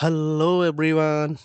Hello everyone,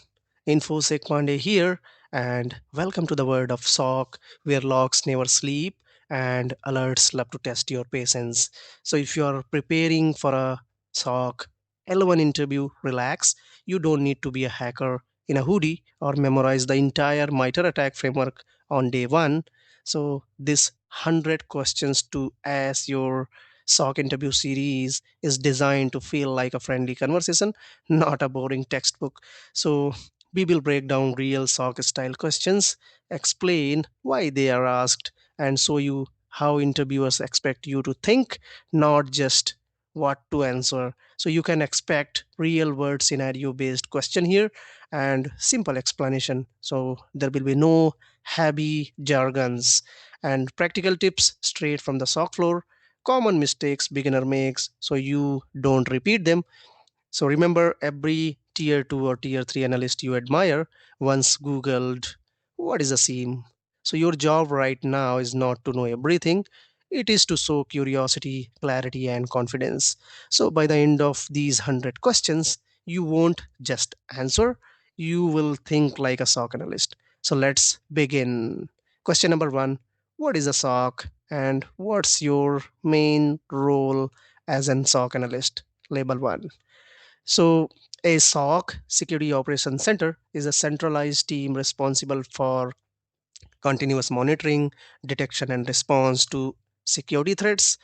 InfoSec Monday here, and welcome to the world of SOC, where logs never sleep and alerts love to test your patience. So if you are preparing for a SOC L1 interview, relax. You don't need to be a hacker in a hoodie or memorize the entire MITRE attack framework on day one. So this 100 questions to ask your SOC interview series is designed to feel like a friendly conversation, not a boring textbook. So, we will break down real SOC style questions, explain why they are asked, and show you how interviewers expect you to think, not just what to answer. So, you can expect real world scenario based question here and simple explanation. So, there will be no heavy jargons and practical tips straight from the SOC floor, common mistakes beginner makes so you don't repeat them. So remember, every tier 2 or tier 3 analyst you admire once Googled, what is a SIEM? So your job right now is not to know everything, it is to show curiosity, clarity, and confidence. So by the end of these 100 questions, you won't just answer, you will think like a SOC analyst. So let's begin. Question number one: what is a SOC and what's your main role as an SOC analyst? Label 1. So, a SOC, Security Operations Center, is a centralized team responsible for continuous monitoring, detection, and response to security threats.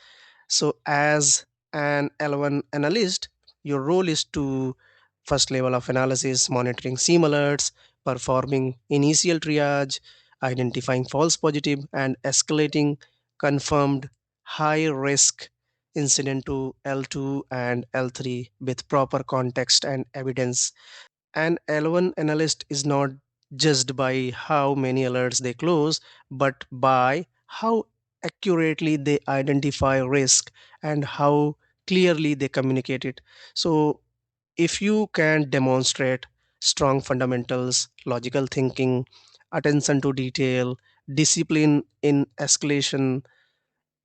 So, as an L1 analyst, your role is to first level of analysis, monitoring SIEM alerts, performing initial triage, identifying false positive, and escalating confirmed high risk incident to L2 and L3 with proper context and evidence. An L1 analyst is not judged by how many alerts they close, but by how accurately they identify risk and how clearly they communicate it. So, if you can demonstrate strong fundamentals, logical thinking, attention to detail, discipline in escalation,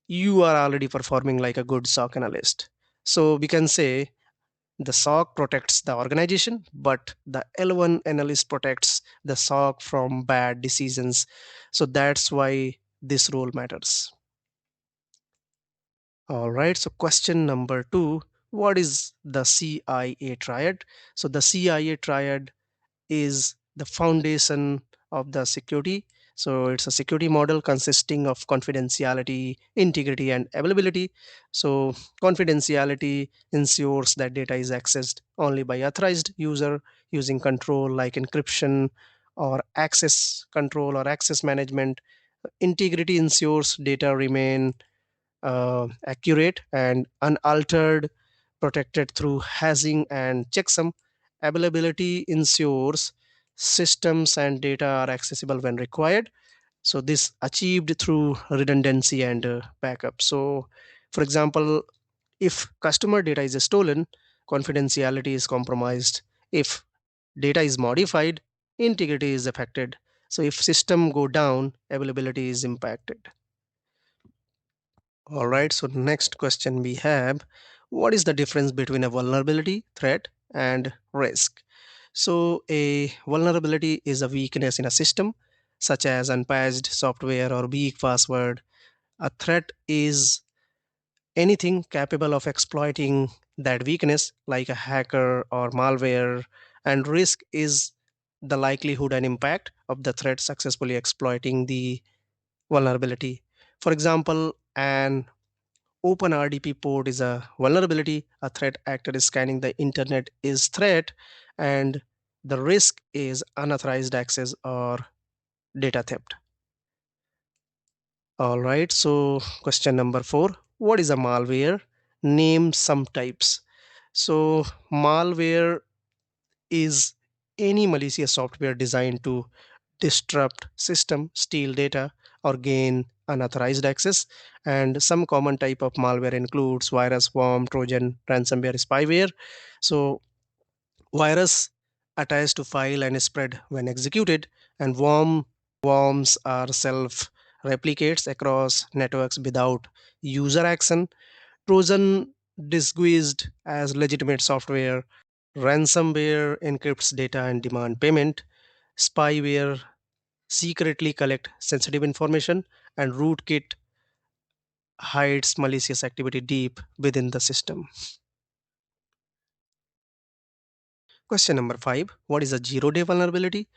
you are already performing like a good SOC analyst. So, we can say the SOC protects the organization, but the L1 analyst protects the SOC from bad decisions. So that's why this role matters. All right. So question number two: what is the CIA triad? So the CIA triad is the foundation of the security. So it's a security model consisting of confidentiality, integrity, and availability. So confidentiality ensures that data is accessed only by authorized user using control like encryption or access control or access management. Integrity ensures data remain accurate and unaltered, protected through hashing and checksum. Availability ensures systems and data are accessible when required. So this achieved through redundancy and backup. So, for example, if customer data is stolen, confidentiality is compromised. If data is modified, integrity is affected. So if system go down, availability is impacted. All right, so next question we have: what is the difference between a vulnerability, threat, and risk? So, a vulnerability is a weakness in a system, such as unpatched software or weak password. A threat is anything capable of exploiting that weakness, like a hacker or malware, and risk is the likelihood and impact of the threat successfully exploiting the vulnerability. For example, an open RDP port is a vulnerability. A threat actor is scanning the internet is threat, and the risk is unauthorized access or data theft. All right. So question number four: what is a malware? Name some types. So malware is any malicious software designed to disrupt system, steal data, or gain unauthorized access. And some common type of malware includes virus, worm, Trojan, ransomware, spyware. So virus attach to file and spread when executed, and worms are self replicates across networks without user action. Trojan disguised as legitimate software. Ransomware encrypts data and demand payment. Spyware secretly collect sensitive information, and Rootkit hides malicious activity deep within the system. Question number 5. What is a zero-day vulnerability?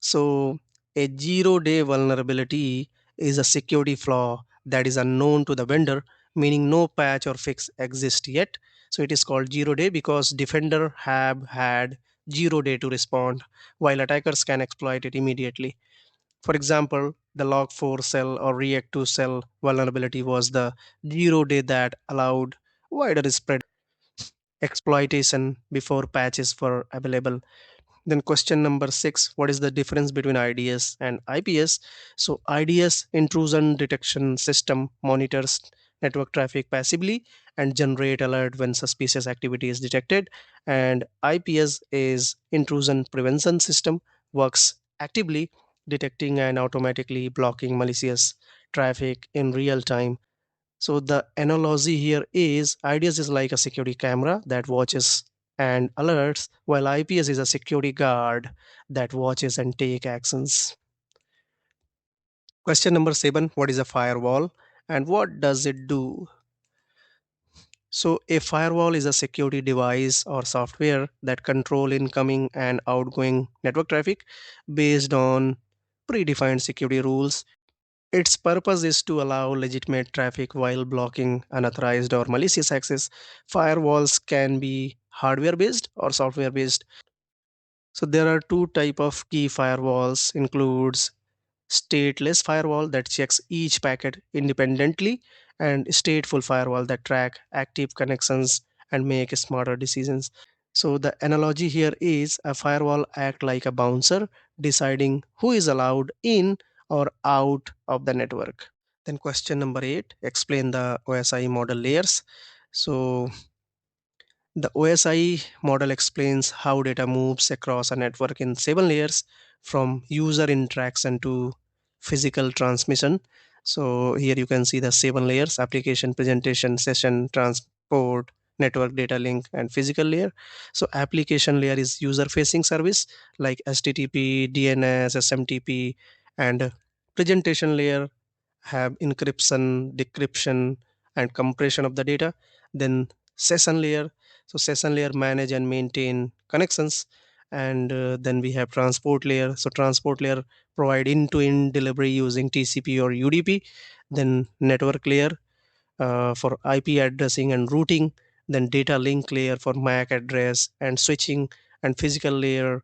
So, a zero-day vulnerability is a security flaw that is unknown to the vendor, meaning no patch or fix exists yet. So, it is called zero-day because defender have had 0 day to respond, while attackers can exploit it immediately. For example, the log4 cell or react2 cell vulnerability was the 0 day that allowed wider spread exploitation before patches were available. Then question number 6, what is the difference between IDS and IPS? So IDS, intrusion detection system, monitors network traffic passively and generate alert when suspicious activity is detected, and IPS is intrusion prevention system, works actively detecting and automatically blocking malicious traffic in real time. So the analogy here is IDS is like a security camera that watches and alerts, while IPS is a security guard that watches and take actions. Question number 7, what is a firewall and what does it do? So a firewall is a security device or software that control incoming and outgoing network traffic based on predefined security rules. Its purpose is to allow legitimate traffic while blocking unauthorized or malicious access. Firewalls can be hardware based or software based. So there are two type of key firewalls includes stateless firewall that checks each packet independently, and stateful firewall that track active connections and make smarter decisions. So the analogy here is a firewall act like a bouncer deciding who is allowed in or out of the network. Then question number 8, explain the OSI model layers. So the OSI model explains how data moves across a network in 7 layers from user interaction to physical transmission. So here you can see the 7 layers: application, presentation, session, transport, network, data link, and physical layer. So application layer is user facing service like HTTP, DNS, SMTP, and presentation layer have encryption, decryption, and compression of the data. Then session layer, so session layer manage and maintain connections. And then we have transport layer, so transport layer provide end-to-end delivery using TCP or UDP. Then network layer for IP addressing and routing. Then data link layer for MAC address and switching. And physical layer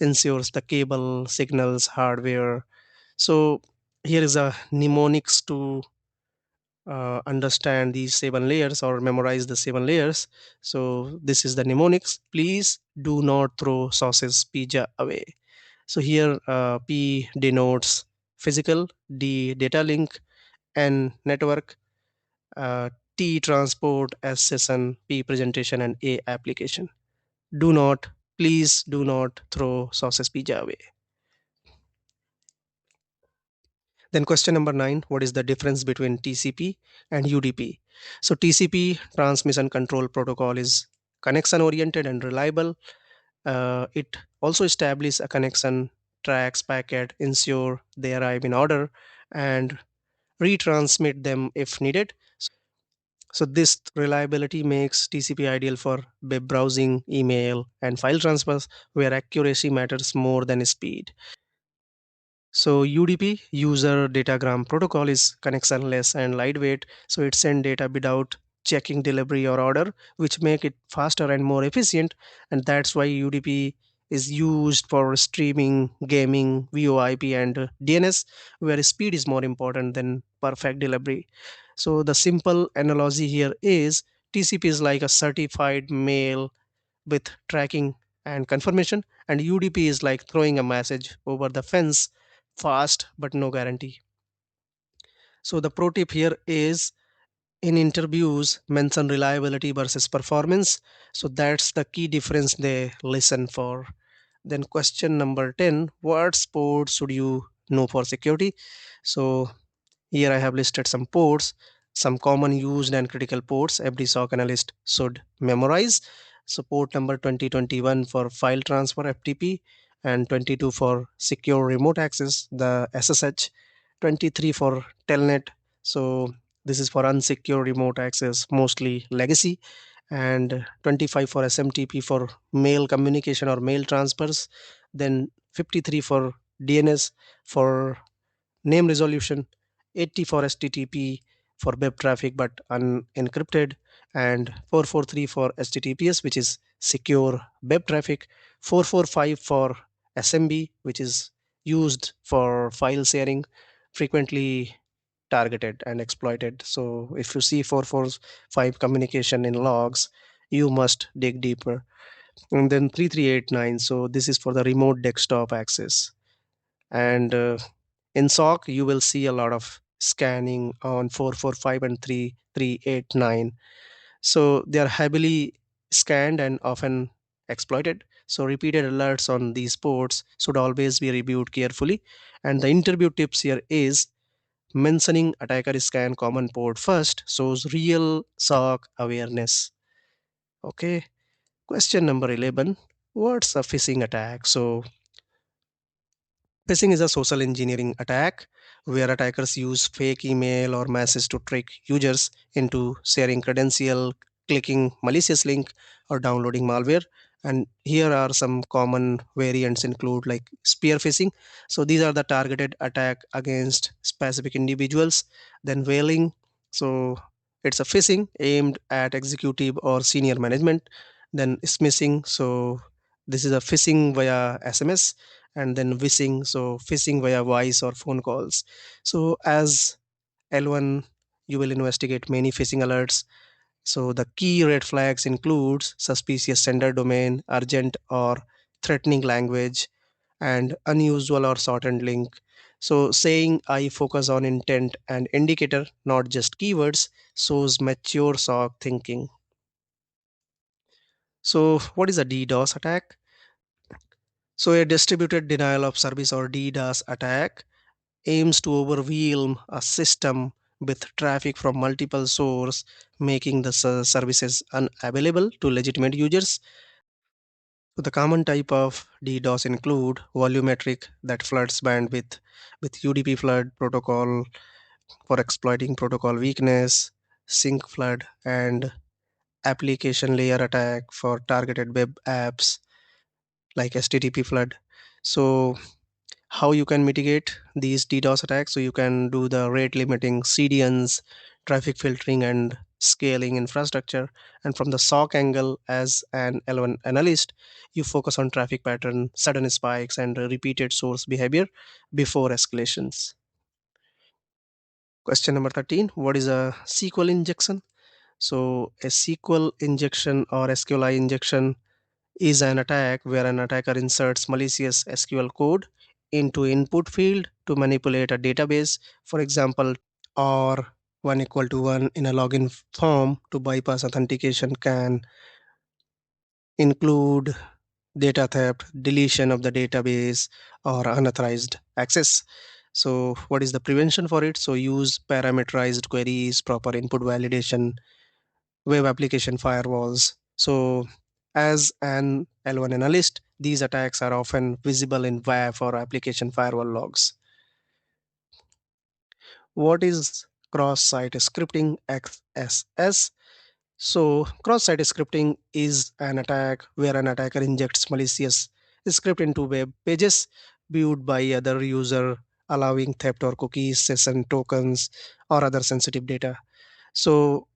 ensures the cable signals hardware. So here is a mnemonics to understand these 7 layers or memorize the 7 layers. So this is the mnemonics: please do not throw sauces pizza away. So here P denotes physical, D data link, N network, uh, T transport, S session, P presentation, and A application. Do not, please do not throw sauces pizza away. Then question number 9, what is the difference between TCP and UDP? So TCP, transmission control protocol, is connection oriented and reliable. It also establishes a connection, tracks packet, ensure they arrive in order, and retransmit them if needed. So this reliability makes TCP ideal for web browsing, email, and file transfers, where accuracy matters more than speed. So UDP, user datagram protocol, is connectionless and lightweight. So it sends data without checking delivery or order, which make it faster and more efficient. And that's why UDP is used for streaming, gaming, VoIP, and DNS, where speed is more important than perfect delivery. So the simple analogy here is TCP is like a certified mail with tracking and confirmation, and UDP is like throwing a message over the fence, fast but no guarantee. So the pro tip here is, in interviews mention reliability versus performance, so that's the key difference they listen for. Then question number 10, what ports should you know for security? So here I have listed some ports, some common used and critical ports every SOC analyst should memorize. So port number 2021 for file transfer FTP, and 22 for secure remote access, the SSH, 23 for telnet. So this is for unsecure remote access, mostly legacy, and 25 for SMTP for mail communication or mail transfers, then 53 for DNS for name resolution, 80 for HTTP for web traffic but unencrypted, and 443 for HTTPS, which is secure web traffic, 445 for SMB, which is used for file sharing, frequently targeted and exploited. So if you see 445 communication in logs, you must dig deeper. And then 3389, so this is for the remote desktop access. And in SOC, you will see a lot of scanning on 445 and 3389. So they are heavily scanned and often exploited. So repeated alerts on these ports should always be reviewed carefully. And the interview tips here is mentioning attacker scan common port first shows real SOC awareness. Okay. Question number 11. What's a phishing attack? So phishing is a social engineering attack where attackers use fake email or message to trick users into sharing credential, clicking malicious link, or downloading malware. And here are some common variants include like spear phishing. So these are the targeted attack against specific individuals. Then whaling. So it's a phishing aimed at executive or senior management. Then smishing. So this is a phishing via SMS, and then phishing, so phishing via voice or phone calls. So as L1, you will investigate many phishing alerts. So the key red flags includes suspicious sender domain, urgent or threatening language, and unusual or shortened link. So saying I focus on intent and indicator, not just keywords, shows mature SOC thinking. So what is a DDoS attack? So a distributed denial of service or DDoS attack aims to overwhelm a system with traffic from multiple sources, making the services unavailable to legitimate users. So the common type of DDoS include volumetric, that floods bandwidth, with UDP flood protocol for exploiting protocol weakness, sync flood, and application layer attack for targeted web apps like HTTP flood. So how you can mitigate these DDoS attacks? So you can do the rate limiting, CDNs, traffic filtering, and scaling infrastructure. And from the SOC angle, as an L1 analyst, you focus on traffic pattern, sudden spikes, and repeated source behavior before escalations. Question number 13. What is a SQL injection? So a SQL injection or SQLI injection is an attack where an attacker inserts malicious SQL code into input field to manipulate a database. For example, or 1 equal to 1 in a login form to bypass authentication can include data theft, deletion of the database, or unauthorized access. So what is the prevention for it? So use parameterized queries, proper input validation, web application firewalls. So, as an L1 analyst, these attacks are often visible in WAF or application firewall logs. What is cross-site scripting, XSS? So, cross-site scripting is an attack where an attacker injects malicious script into web pages viewed by other user, allowing theft or cookies, session tokens, or other sensitive data. So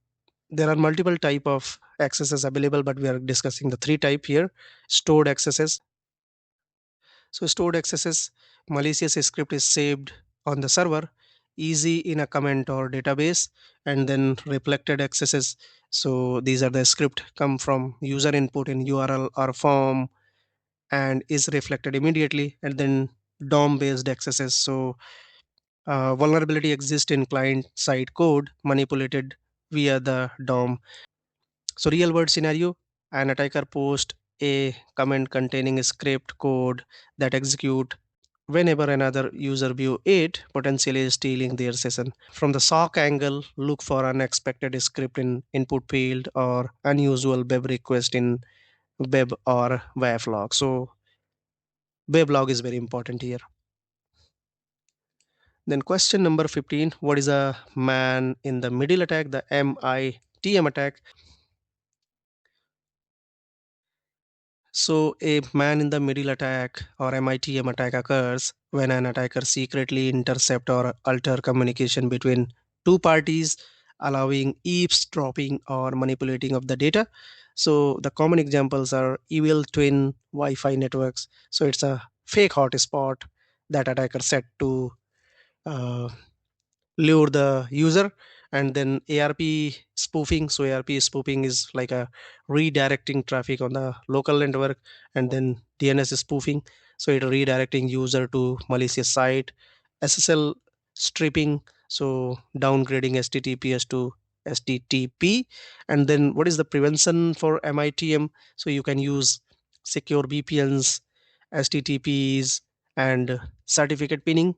there are multiple type of accesses available, but we are discussing the three type here. Stored accesses. So stored accesses, malicious script is saved on the server, easy in a comment or database. And then reflected accesses, so these are the script come from user input in URL or form and is reflected immediately. And then DOM based accesses, so vulnerability exists in client side code manipulated via the DOM. So real world scenario, an attacker posts a comment containing a script code that execute whenever another user view it, potentially stealing their session. From the SOC angle, look for unexpected script in input field or unusual web request in web or WAF log. So web log is very important here. Then question number 15, what is a man in the middle attack, the MITM attack? So a man in the middle attack or MITM attack occurs when an attacker secretly intercept or alter communication between two parties, allowing eavesdropping or manipulating of the data. So the common examples are evil twin Wi-Fi networks. So it's a fake hotspot that attacker set to uh, lure the user. And then ARP spoofing. So ARP spoofing is like a redirecting traffic on the local network. And then DNS spoofing, so it redirecting user to malicious site. SSL stripping, so downgrading HTTPS to HTTP. And then what is the prevention for MITM? So you can use secure VPNs, HTTPs, and certificate pinning.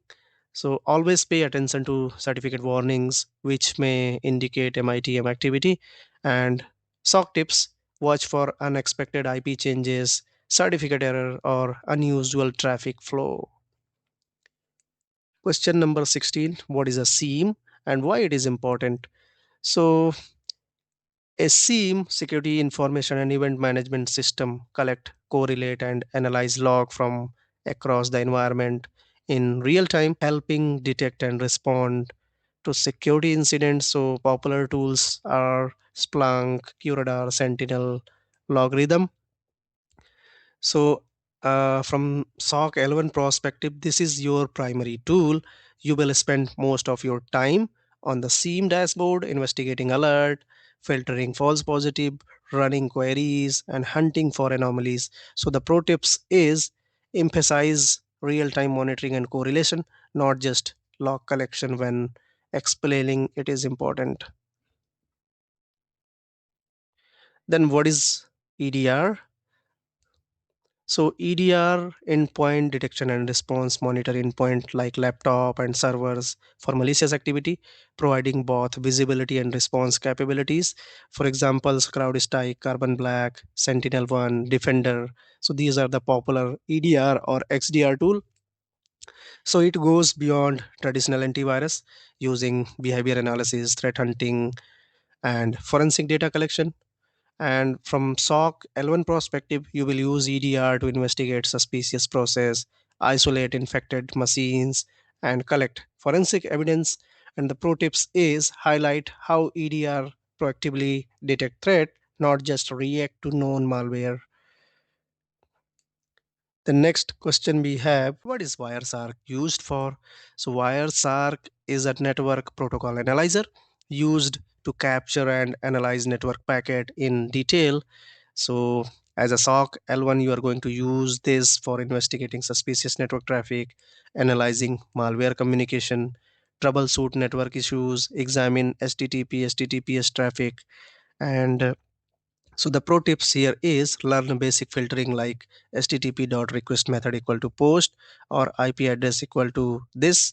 So always pay attention to certificate warnings, which may indicate MITM activity. And SOC tips, watch for unexpected IP changes, certificate error, or unusual traffic flow. Question number 16, what is a SIEM and why it is important? So a SIEM, security information and event management system, collect, correlate, and analyze log from across the environment in real time, helping detect and respond to security incidents. So popular tools are Splunk, QRadar, Sentinel, Logarithm. So from SOC L1 perspective, this is your primary tool. You will spend most of your time on the SIEM dashboard, investigating alert, filtering false positive, running queries, and hunting for anomalies. So the pro tips is emphasize real-time monitoring and correlation, not just log collection when explaining it is important. Then what is EDR? So EDR, endpoint detection and response, monitor endpoint like laptop and servers for malicious activity, providing both visibility and response capabilities. For examples, CrowdStrike, Carbon Black, Sentinel-1, Defender. So these are the popular EDR or XDR tool. So it goes beyond traditional antivirus, using behavior analysis, threat hunting, and forensic data collection. And from SOC L1 perspective, you will use EDR to investigate suspicious process, isolate infected machines, and collect forensic evidence. And the pro tips is highlight how EDR proactively detect threat, not just react to known malware. The next question we have, what is Wireshark used for? So Wireshark is a network protocol analyzer used to capture and analyze network packet in detail. So as a SOC L1, you are going to use this for investigating suspicious network traffic, analyzing malware communication, troubleshoot network issues, examine HTTP, HTTPS traffic, and so the pro tips here is learn basic filtering like http dot request method equal to post or IP address equal to this.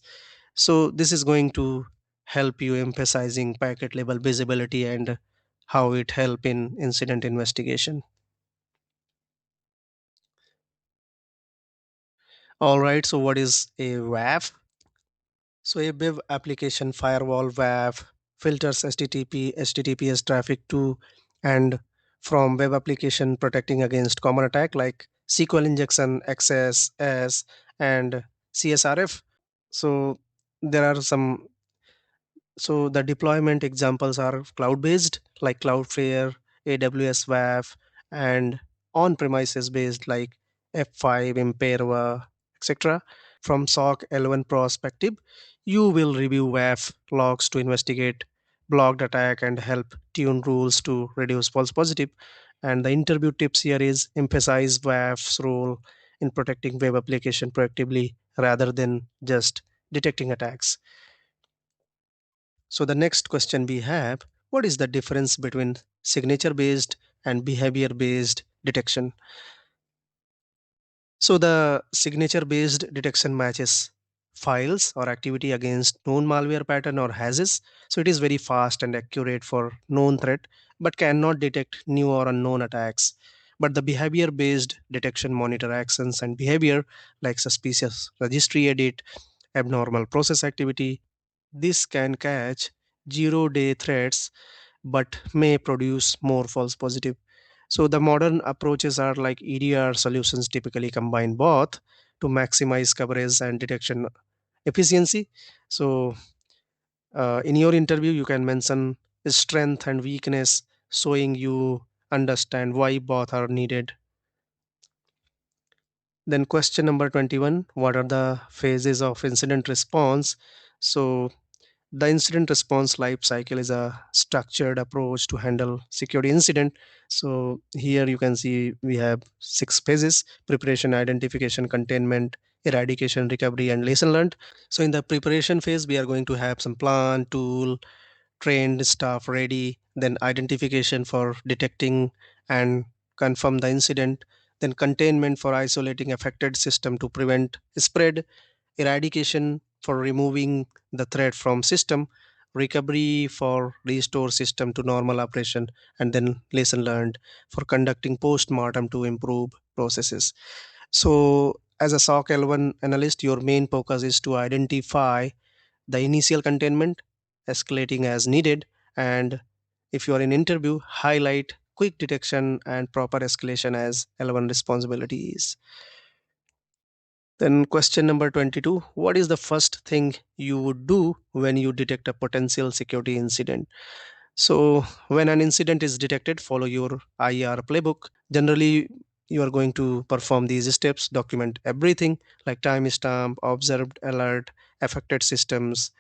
So this is going to help you emphasizing packet level visibility and how it help in incident investigation. All right, so what is a WAF? So a web application firewall WAF filters HTTP, HTTPS traffic to and from web application, protecting against common attack like SQL injection, XSS, and CSRF. So there are some. So the deployment examples are cloud-based like Cloudflare, AWS WAF, and on-premises based like F5, Imperva, etc. From SOC L1 perspective, you will review WAF logs to investigate blocked attack and help tune rules to reduce false positive. And the interview tips here is emphasize WAF's role in protecting web application proactively rather than just detecting attacks. So the next question we have, what is the difference between signature based and behavior based detection? So the signature based detection matches files or activity against known malware pattern or hashes. So it is very fast and accurate for known threat, but cannot detect new or unknown attacks. But the behavior based detection monitor actions and behavior like suspicious registry edit, abnormal process activity. This can catch 0-day threats but may produce more false positive. So the modern approaches are like EDR solutions typically combine both to maximize coverage and detection efficiency. So in your interview, you can mention strength and weakness, showing you understand why both are needed. Then question number 21, what are the phases of incident response? So the incident response life cycle is a structured approach to handle security incident. So here you can see we have 6 phases: preparation, identification, containment, eradication, recovery, and lesson learned. So in the preparation phase, we are going to have some plan, tool, trained staff ready, then identification for detecting and confirm the incident, then containment for isolating affected system to prevent spread, eradication for removing the threat from system, recovery for restore system to normal operation, and then lesson learned for conducting post-mortem to improve processes. So as a SOC L1 analyst, your main focus is to identify the initial containment, escalating as needed, and if you are in interview, highlight quick detection and proper escalation as L1 responsibilities. Then question number 22, what is the first thing you would do when you detect a potential security incident? So when an incident is detected, follow your IR playbook. Generally, you are going to perform these steps, document everything like timestamp, observed alert, affected systems,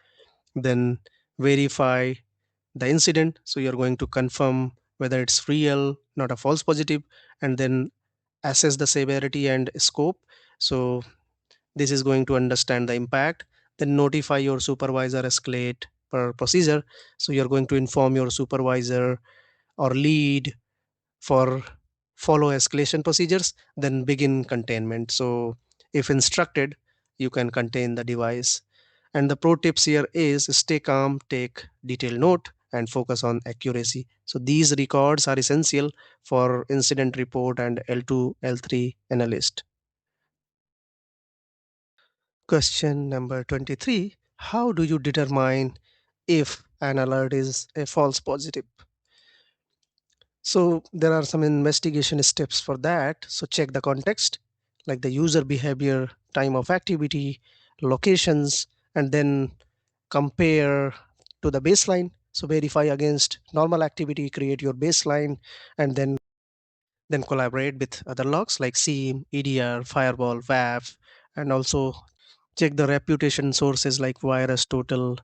then verify the incident. So you're going to confirm whether it's real, not a false positive, and then assess the severity and scope. So this is going to understand the impact. Then notify your supervisor, escalate per procedure. So you're going to inform your supervisor or lead for follow escalation procedures, then begin containment. So if instructed, you can contain the device. And the pro tips here is stay calm, take detailed note, and focus on accuracy. So these records are essential for incident report and L2, L3 analyst. Question number 23. How do you determine if an alert is a false positive? So there are some investigation steps for that. So check the context, like the user behavior, time of activity, locations, and then compare to the baseline. So verify against normal activity, create your baseline, and then collaborate with other logs like SIEM, EDR, Firewall, WAF, and also check the reputation sources like Virus Total,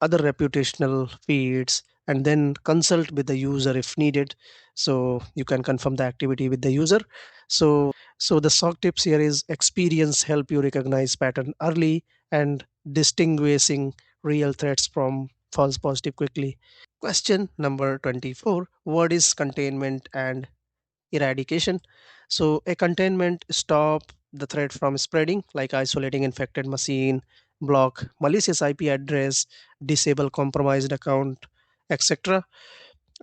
other reputational feeds, and then consult with the user if needed. So you can confirm the activity with the user. So the SOC tips here is experience help you recognize pattern early and distinguishing real threats from false positive quickly. Question number 24, what is containment and eradication? So a containment stop the threat from spreading, like isolating infected machine, block malicious IP address, disable compromised account, etc.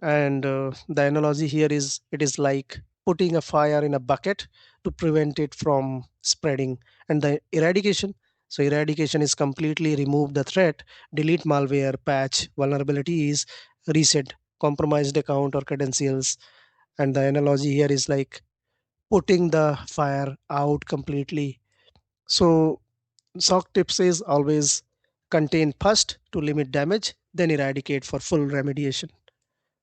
And the analogy here is it is like putting a fire in a bucket to prevent it from spreading. And the eradication, so eradication is completely remove the threat, delete malware, patch vulnerabilities, reset compromised account or credentials. And the analogy here is like putting the fire out completely. So SOC tips is always contain first to limit damage, then eradicate for full remediation.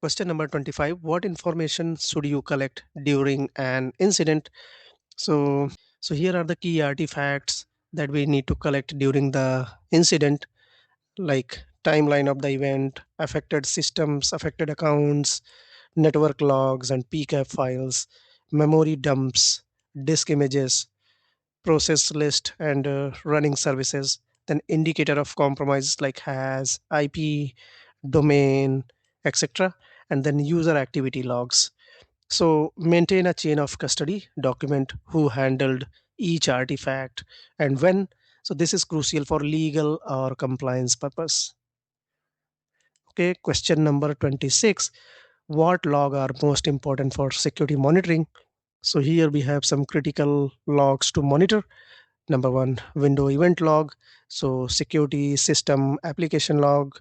Question number 25, what information should you collect during an incident? So here are the key artifacts that we need to collect during the incident, like timeline of the event, affected systems, affected accounts, network logs and PCAP files, memory dumps, disk images, process list, and running services. Then indicator of compromise like has, IP, domain, etc. And then user activity logs. So maintain a chain of custody, document who handled each artifact and when. So this is crucial for legal or compliance purpose. Okay, question number 26. what log are most important for security monitoring? So here we have some critical logs to monitor. Number one, window event log. So security system application log,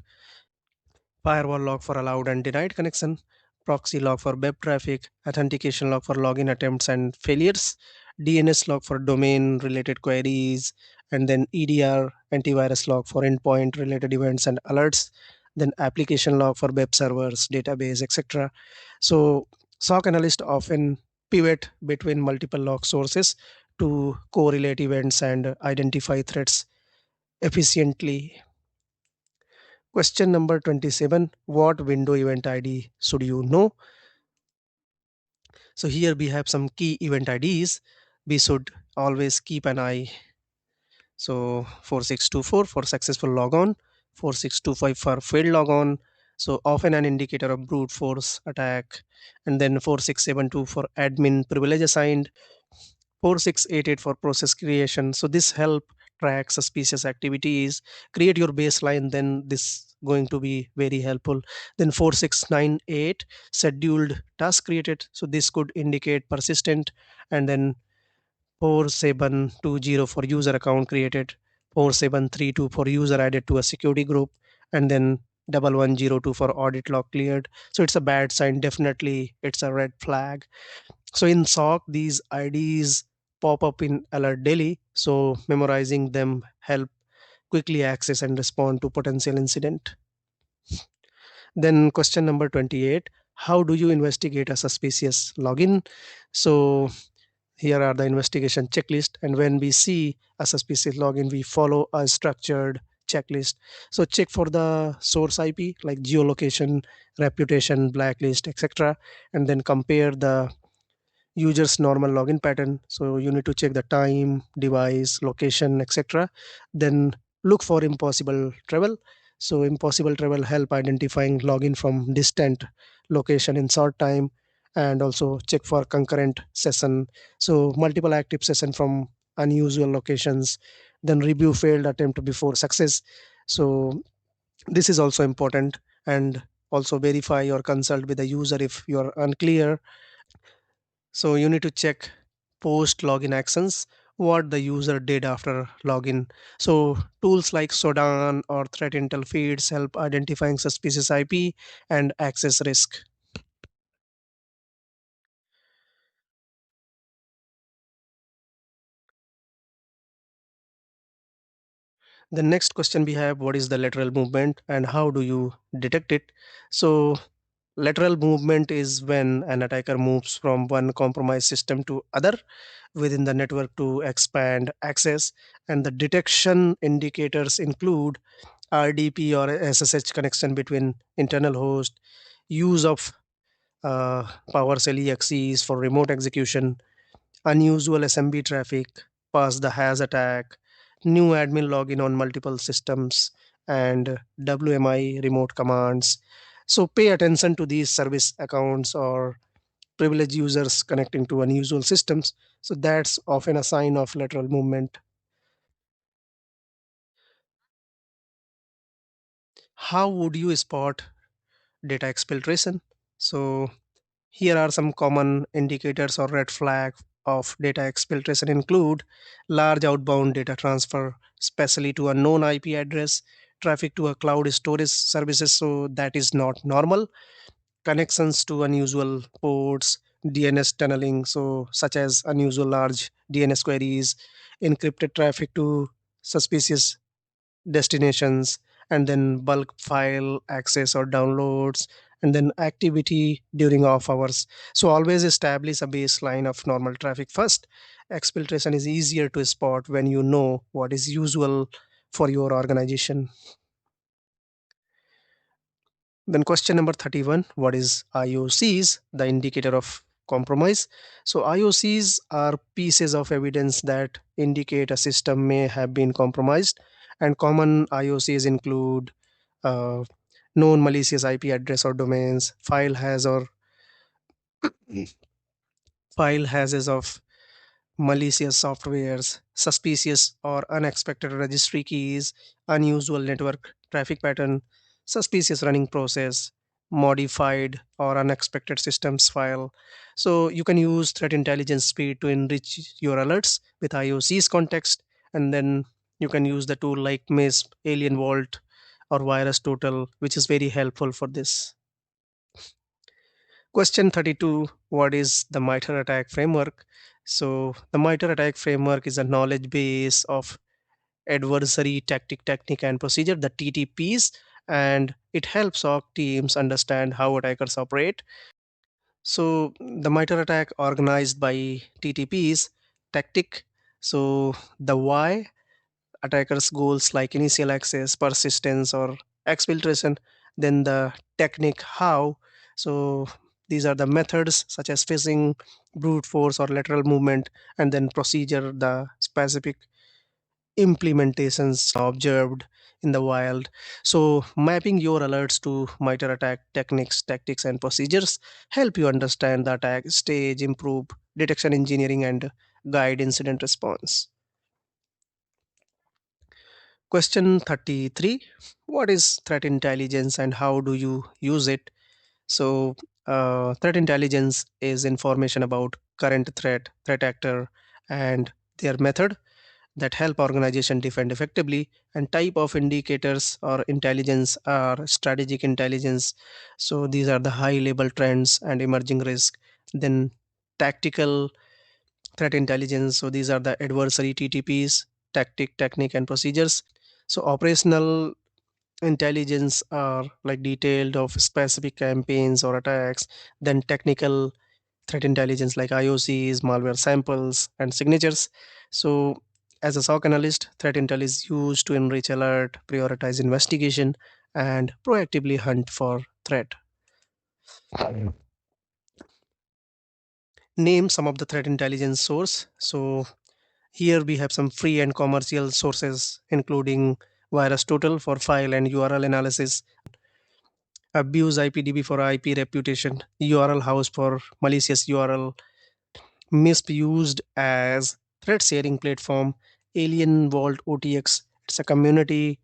firewall log for allowed and denied connection, proxy log for web traffic, authentication log for login attempts and failures, DNS log for domain related queries, and then EDR antivirus log for endpoint related events and alerts, then application log for web servers, database, etc. So SOC analysts often pivot between multiple log sources to correlate events and identify threats efficiently. Question number 27. What window event ID should you know? So here we have some key event IDs. We should always keep an eye. So 4624 for successful logon, 4625 for failed logon. So often an indicator of brute force attack. And then 4672 for admin privilege assigned, 4688 for process creation. So this help track suspicious activities, create your baseline, then this going to be very helpful. Then 4698 scheduled task created, so this could indicate persistent. And then 4720 for user account created, 4732 for user added to a security group, and then 1102 for audit log cleared. So it's a bad sign, definitely it's a red flag. So in SOC, these IDs pop up in alert daily. So memorizing them help quickly access and respond to potential incident. Then question number 28. How do you investigate a suspicious login? So here are the investigation checklist. And when we see a suspicious login, we follow a structured checklist. So check for the source IP like geolocation, reputation, blacklist, etc. And then compare the user's normal login pattern. So you need to check the time, device, location, etc. Then look for impossible travel. So impossible travel help identifying login from distant location in short time. And also check for concurrent session, so multiple active session from unusual locations. Then review failed attempt before success. So this is also important. And also verify or consult with the user if you are unclear. So you need to check post login actions, what the user did after login. So tools like Sodan or threat intel feeds help identifying suspicious IP and access risk. The next question we have, what is the lateral movement and how do you detect it? So lateral movement is when an attacker moves from one compromised system to other within the network to expand access. And the detection indicators include RDP or SSH connection between internal host, use of PowerShell EXEs for remote execution, unusual SMB traffic, pass the hash attack, new admin login on multiple systems, and WMI remote commands. So pay attention to these service accounts or privileged users connecting to unusual systems. So that's often a sign of lateral movement. How would you spot data exfiltration? So here are some common indicators or red flag of data exfiltration include large outbound data transfer, especially to a known IP address, traffic to a cloud storage services, so that is not normal, connections to unusual ports, DNS tunneling, so such as unusual large DNS queries, encrypted traffic to suspicious destinations, and then bulk file access or downloads, and then activity during off hours. So always establish a baseline of normal traffic first. Exfiltration is easier to spot when you know what is usual for your organization. Then question number 31, what is IOCs, the indicator of compromise? So IOCs are pieces of evidence that indicate a system may have been compromised, and common IOCs include uh, known malicious IP address or domains, file hashes of malicious softwares, suspicious or unexpected registry keys, unusual network traffic pattern, suspicious running process. modified or unexpected systems file. So you can use threat intelligence speed to enrich your alerts with IOC's context, and then you can use the tool like MISP, Alien Vault, or Virus Total, which is very helpful for this. Question 32: what is the MITRE attack framework? So the MITRE attack framework is a knowledge base of adversary tactic, technique, and procedure, the TTPs, and it helps SOC teams understand how attackers operate. So the MITRE attack organized by TTPs, tactic. So the why, attackers' goals like initial access, persistence, or exfiltration. Then the technique, how. So these are the methods such as phishing, brute force, or lateral movement, and then procedure, the specific implementations observed in the wild. So mapping your alerts to MITRE attack techniques, tactics, and procedures help you understand the attack stage, improve detection engineering, and guide incident response. Question 33: what is threat intelligence and how do you use it? So threat intelligence is information about current threat, threat actor, and their method that help organization defend effectively. And type of indicators or intelligence are strategic intelligence. So these are the high level trends and emerging risk. Then tactical threat intelligence, so these are the adversary TTPs, tactic, technique, and procedures. So operational intelligence are like detailed of specific campaigns or attacks. Then technical threat intelligence like IOCs, malware samples, and signatures. So, as a SOC analyst, threat intel is used to enrich alert, prioritize investigation, and proactively hunt for threat. Name some of the threat intelligence source. So, here we have some free and commercial sources, including Virus Total for file and URL analysis, Abuse IPDB for IP reputation, URL House for malicious URL, misused as threat sharing platform, Alien Vault OTX, it's a community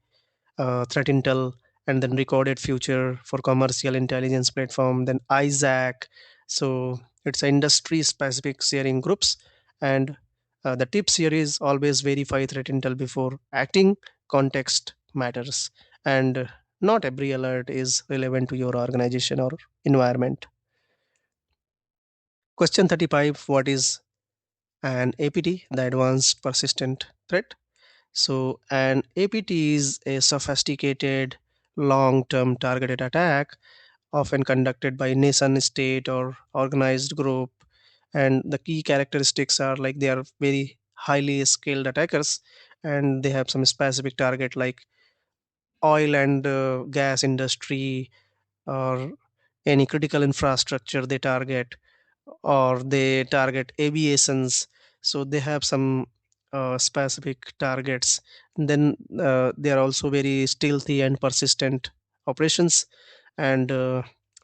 threat intel, and then Recorded Future for commercial intelligence platform, then Isaac. So it's a industry specific sharing groups. And the tips here is always verify threat intel before acting. Context matters, and not every alert is relevant to your organization or environment. Question 35: what is an APT, the Advanced Persistent Threat? So, an APT is a sophisticated, long term targeted attack, often conducted by nation state or organized group. And the key characteristics are like they are very highly skilled attackers, and they have some specific target like oil and gas industry, or any critical infrastructure they target, or they target aviations. So they have some specific targets. Then they are also very stealthy and persistent operations, and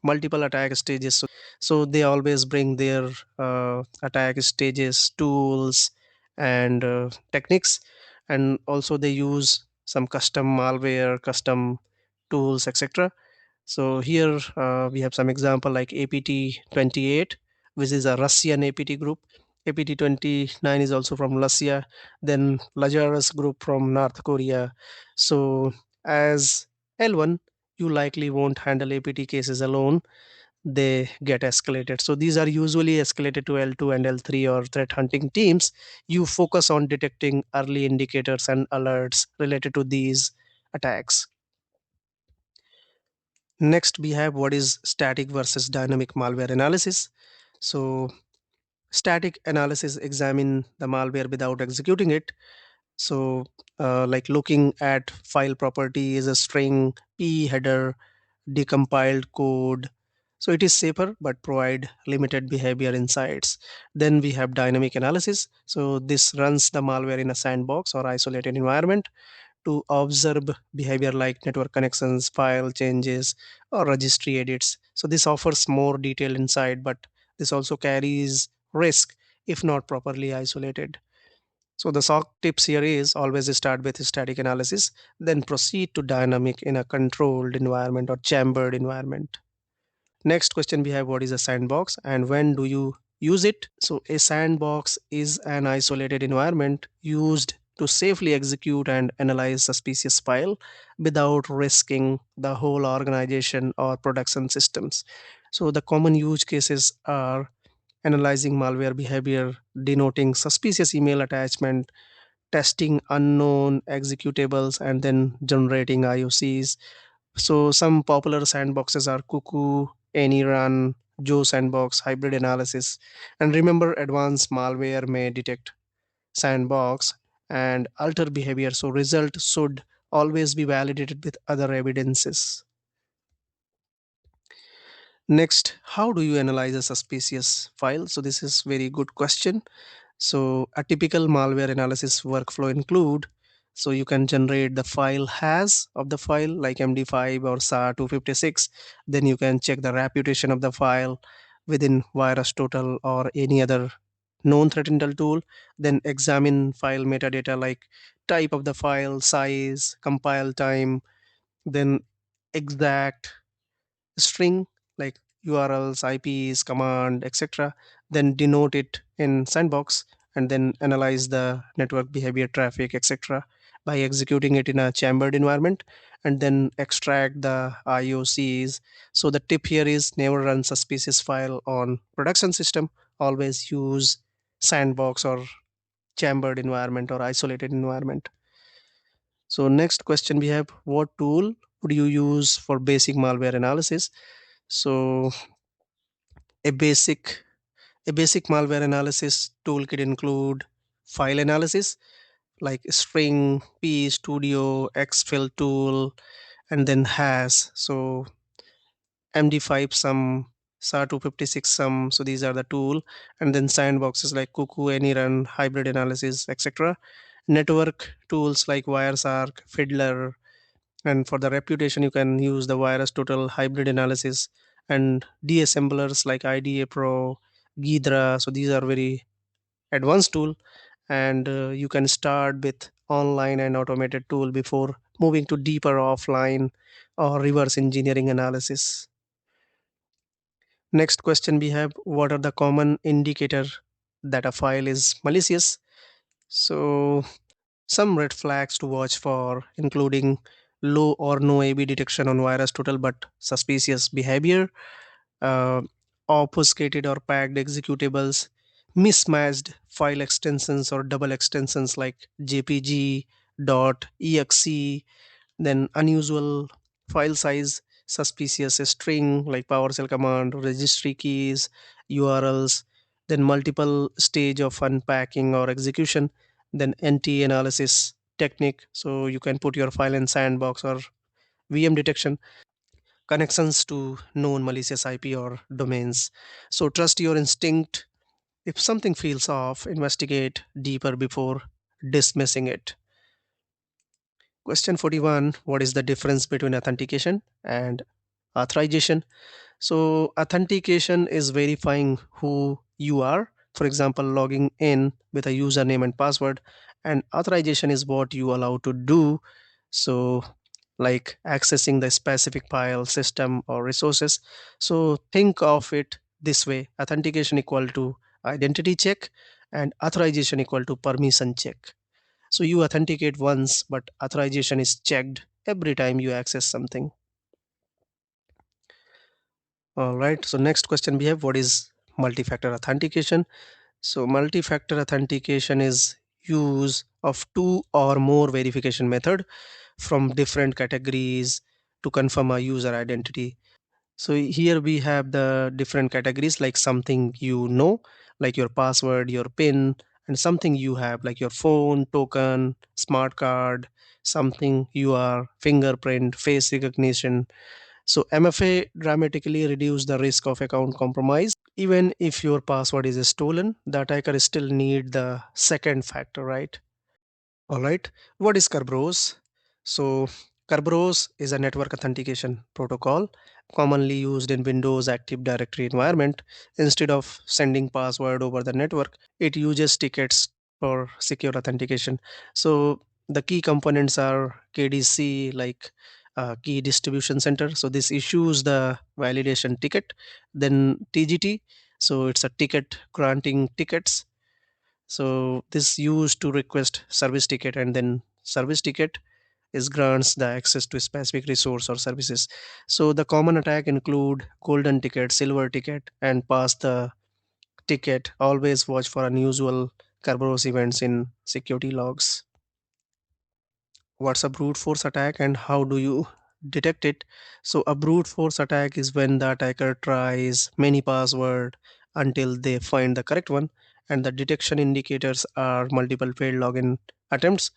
multiple attack stages. So they always bring their attack stages, tools, and techniques. And also they use some custom malware, custom tools, etc. So here we have some example like APT28, which is a Russian APT group. APT29 is also from Russia. Then Lazarus group from North Korea. So as L1, you likely won't handle APT cases alone. They get escalated. So these are usually escalated to L2 and L3 or threat hunting teams. You focus on detecting early indicators and alerts related to these attacks. Next, we have what is static versus dynamic malware analysis. So, static analysis examine the malware without executing it. So, like looking at file property is a string, p header, decompiled code. So it is safer but provide limited behavior insights. Then we have dynamic analysis. So this runs the malware in a sandbox or isolated environment to observe behavior like network connections, file changes, or registry edits. So this offers more detailed insight, but this also carries risk if not properly isolated. So the SOC tips here is always start with static analysis, then proceed to dynamic in a controlled environment or chambered environment. Next question we have, what is a sandbox and when do you use it? So a sandbox is an isolated environment used to safely execute and analyze suspicious file without risking the whole organization or production systems. So the common use cases are analyzing malware behavior, denoting suspicious email attachment, testing unknown executables, and then generating IOCs. So some popular sandboxes are Cuckoo, AnyRun, Joe Sandbox, Hybrid Analysis. And remember, advanced malware may detect sandbox and alter behavior. So result should always be validated with other evidences. Next, how do you analyze a suspicious file? So this is very good question. So a typical malware analysis workflow include, so you can generate the file hash of the file like MD5 or SAR 256. Then you can check the reputation of the file within VirusTotal or any other known threat intel tool. Then examine file metadata like type of the file, size, compile time, then exact string like URLs, IPs, command, etc. Then denote it in Sandbox and then analyze the network behavior, traffic, etc. by executing it in a chambered environment and then extract the IOCs. So the tip here is never run suspicious file on production system. Always use Sandbox or chambered environment or isolated environment. So next question we have, what tool would you use for basic malware analysis? So a basic a basic malware analysis toolkit include file analysis like string, P Studio, Xfill tool, and then hash. So MD5 sum, SAR 256 sum. So these are the tool, and then sandboxes like Cuckoo, AnyRun, hybrid analysis, etc. Network tools like Wireshark, Fiddler, and for the reputation you can use the virus total hybrid analysis and deassemblers like IDA Pro, Ghidra. So these are very advanced tool, and you can start with online and automated tool before moving to deeper offline or reverse engineering analysis. Next question we have, what are the common indicator that a file is malicious? So some red flags to watch for, including low or no AB detection on virus total but suspicious behavior, uh, obfuscated or packed executables, mismatched file extensions or double extensions like JPG, .exe, then unusual file size, suspicious string like PowerShell command, registry keys, URLs, then multiple stage of unpacking or execution, then NT analysis technique. So you can put your file in sandbox or VM detection, connections to known malicious IP or domains. So trust your instinct. If something feels off, investigate deeper before dismissing it. Question 41, what is the difference between authentication and authorization? So authentication is verifying who you are, for example, logging in with a username and password, and authorization is what you allow to do. So like accessing the specific file, system, or resources. So think of it this way: authentication equal to identity check and authorization equal to permission check. So you authenticate once, but authorization is checked every time you access something. All right. So next question we have, what is multi-factor authentication? So multi-factor authentication is use of two or more verification method from different categories to confirm a user identity. So here we have the different categories like something you know, like your password, your PIN, and something you have like your phone, token, smart card, something you are, fingerprint, face recognition. So MFA dramatically reduce the risk of account compromise. Even if your password is stolen, the attacker still need the second factor, right? All right. What is Kerberos? So Kerberos is a network authentication protocol commonly used in Windows Active Directory environment. Instead of sending password over the network, it uses tickets for secure authentication. So the key components are KDC like key distribution center. So this issues the validation ticket. Then TGT, so it's a ticket granting tickets. So this used to request service ticket, and then service ticket is grants the access to a specific resource or services. So the common attack include golden ticket, silver ticket, and pass the ticket. Always watch for unusual Kerberos events in security logs. What's a brute force attack and how do you detect it? So a brute force attack is when the attacker tries many passwords until they find the correct one, and the detection indicators are multiple failed login attempts,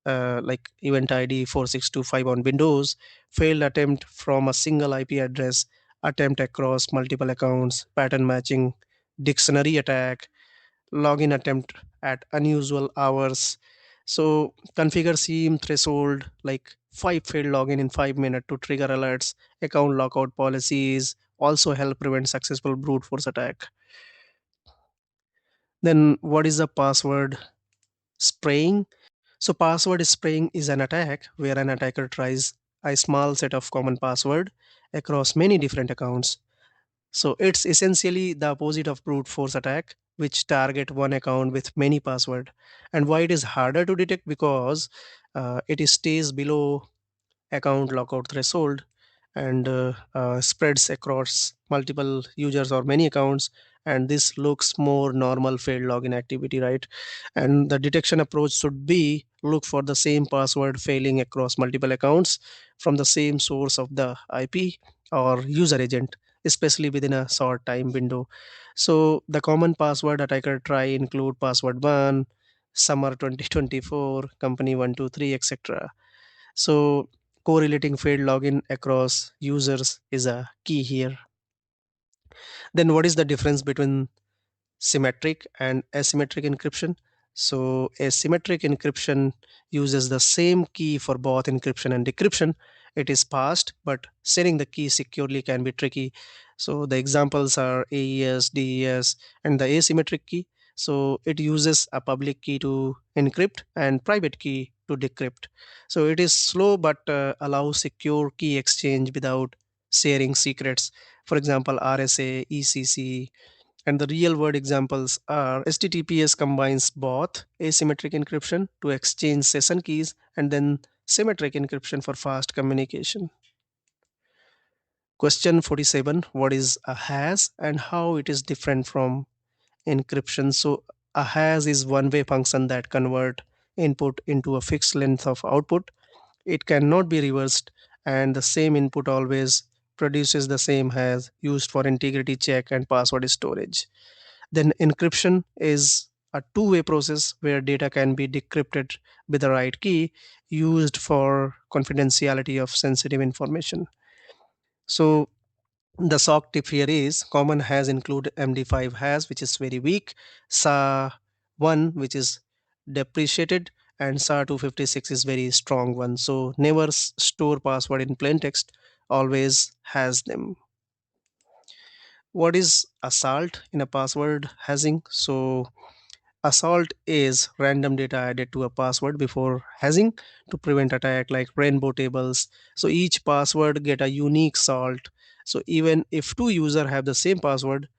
like event ID 4625 on Windows, failed attempt from a single IP address, attempt across multiple accounts, pattern matching, dictionary attack, login attempt at unusual hours. So configure SIEM threshold like 5 failed login in 5 minutes to trigger alerts. Account lockout policies also help prevent successful brute force attack. Then what is the password spraying? So password spraying is an attack where an attacker tries a small set of common password across many different accounts. So it's essentially the opposite of brute force attack, which target one account with many password. And why it is harder to detect? Because it stays below account lockout threshold and spreads across multiple users or many accounts, and this looks more normal failed login activity, right? And the detection approach should be look for the same password failing across multiple accounts from the same source of the IP or user agent, especially within a short time window. So the common password attacker try include password 1, summer 2024, company 123, etc. So correlating failed login across users is a key here. Then what is the difference between symmetric and asymmetric encryption? So asymmetric encryption uses the same key for both encryption and decryption. It is fast, but setting the key securely can be tricky. So the examples are AES, DES, and the asymmetric key. So it uses a public key to encrypt and private key to decrypt. So it is slow but allows secure key exchange without sharing secrets. For example, RSA, ECC, and the real world examples are HTTPS combines both asymmetric encryption to exchange session keys and then symmetric encryption for fast communication. Question 47: what is a hash and how it is different from encryption? So a hash is one way function that convert input into a fixed length of output. It cannot be reversed, and the same input always produces the same hash used for integrity check and password storage. Then encryption is a two-way process where data can be decrypted with the right key used for confidentiality of sensitive information. So the SOC tip here is common has include MD5 has, which is very weak, SAR1, which is depreciated, and SAR256 is very strong one. So never store password in plain text, always has them. What is assault in a password hashing? So assault is random data added to a password before hashing to prevent attack like rainbow tables. So each password get a unique salt. So even if two users have the same password,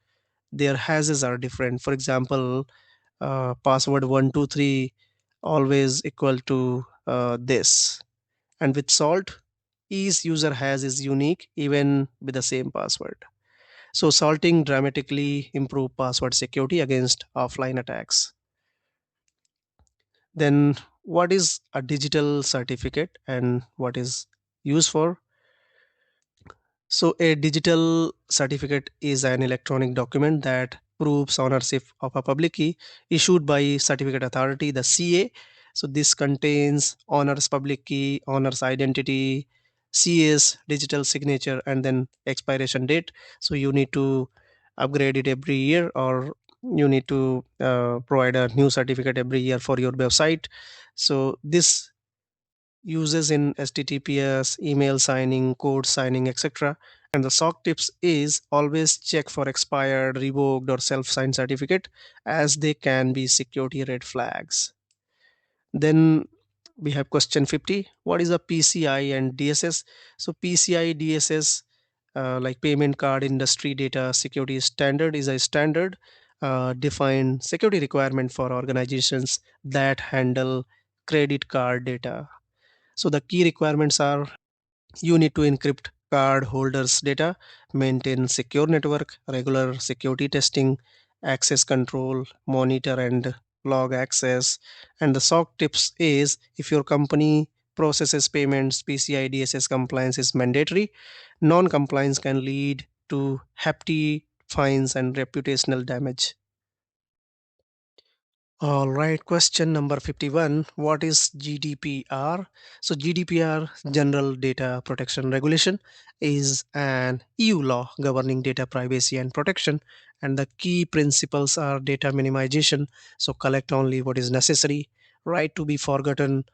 their hashes are different. For example, password 123 always equal to this. And with salt, each user has is unique even with the same password. So salting dramatically improve password security against offline attacks. Then what is a digital certificate and what is used for? So a digital certificate is an electronic document that proves ownership of a public key issued by certificate authority, the CA. So this contains owner's public key, owner's identity, CA's digital signature, and then expiration date. So you need to upgrade it every year, or you need to provide a new certificate every year for your website. So this uses in HTTPS, email signing, code signing, etc. And the SOC tips is always check for expired, revoked, or self-signed certificate, as they can be security red flags. Then We have question 50. What is a PCI and DSS? So PCI DSS, like payment card industry data security standard, is a standard defined security requirement for organizations that handle credit card data. So the key requirements are: you need to encrypt card holders data, maintain secure network, regular security testing, access control, monitor and log access. And the SOC tips is: if your company processes payments, PCI DSS compliance is mandatory. Non-compliance can lead to hefty fines and reputational damage. All right, question number 51. What is GDPR? So, GDPR, General Data Protection Regulation, is an EU law governing data privacy and protection. And the key principles are data minimization, so collect only what is necessary, right to be forgotten,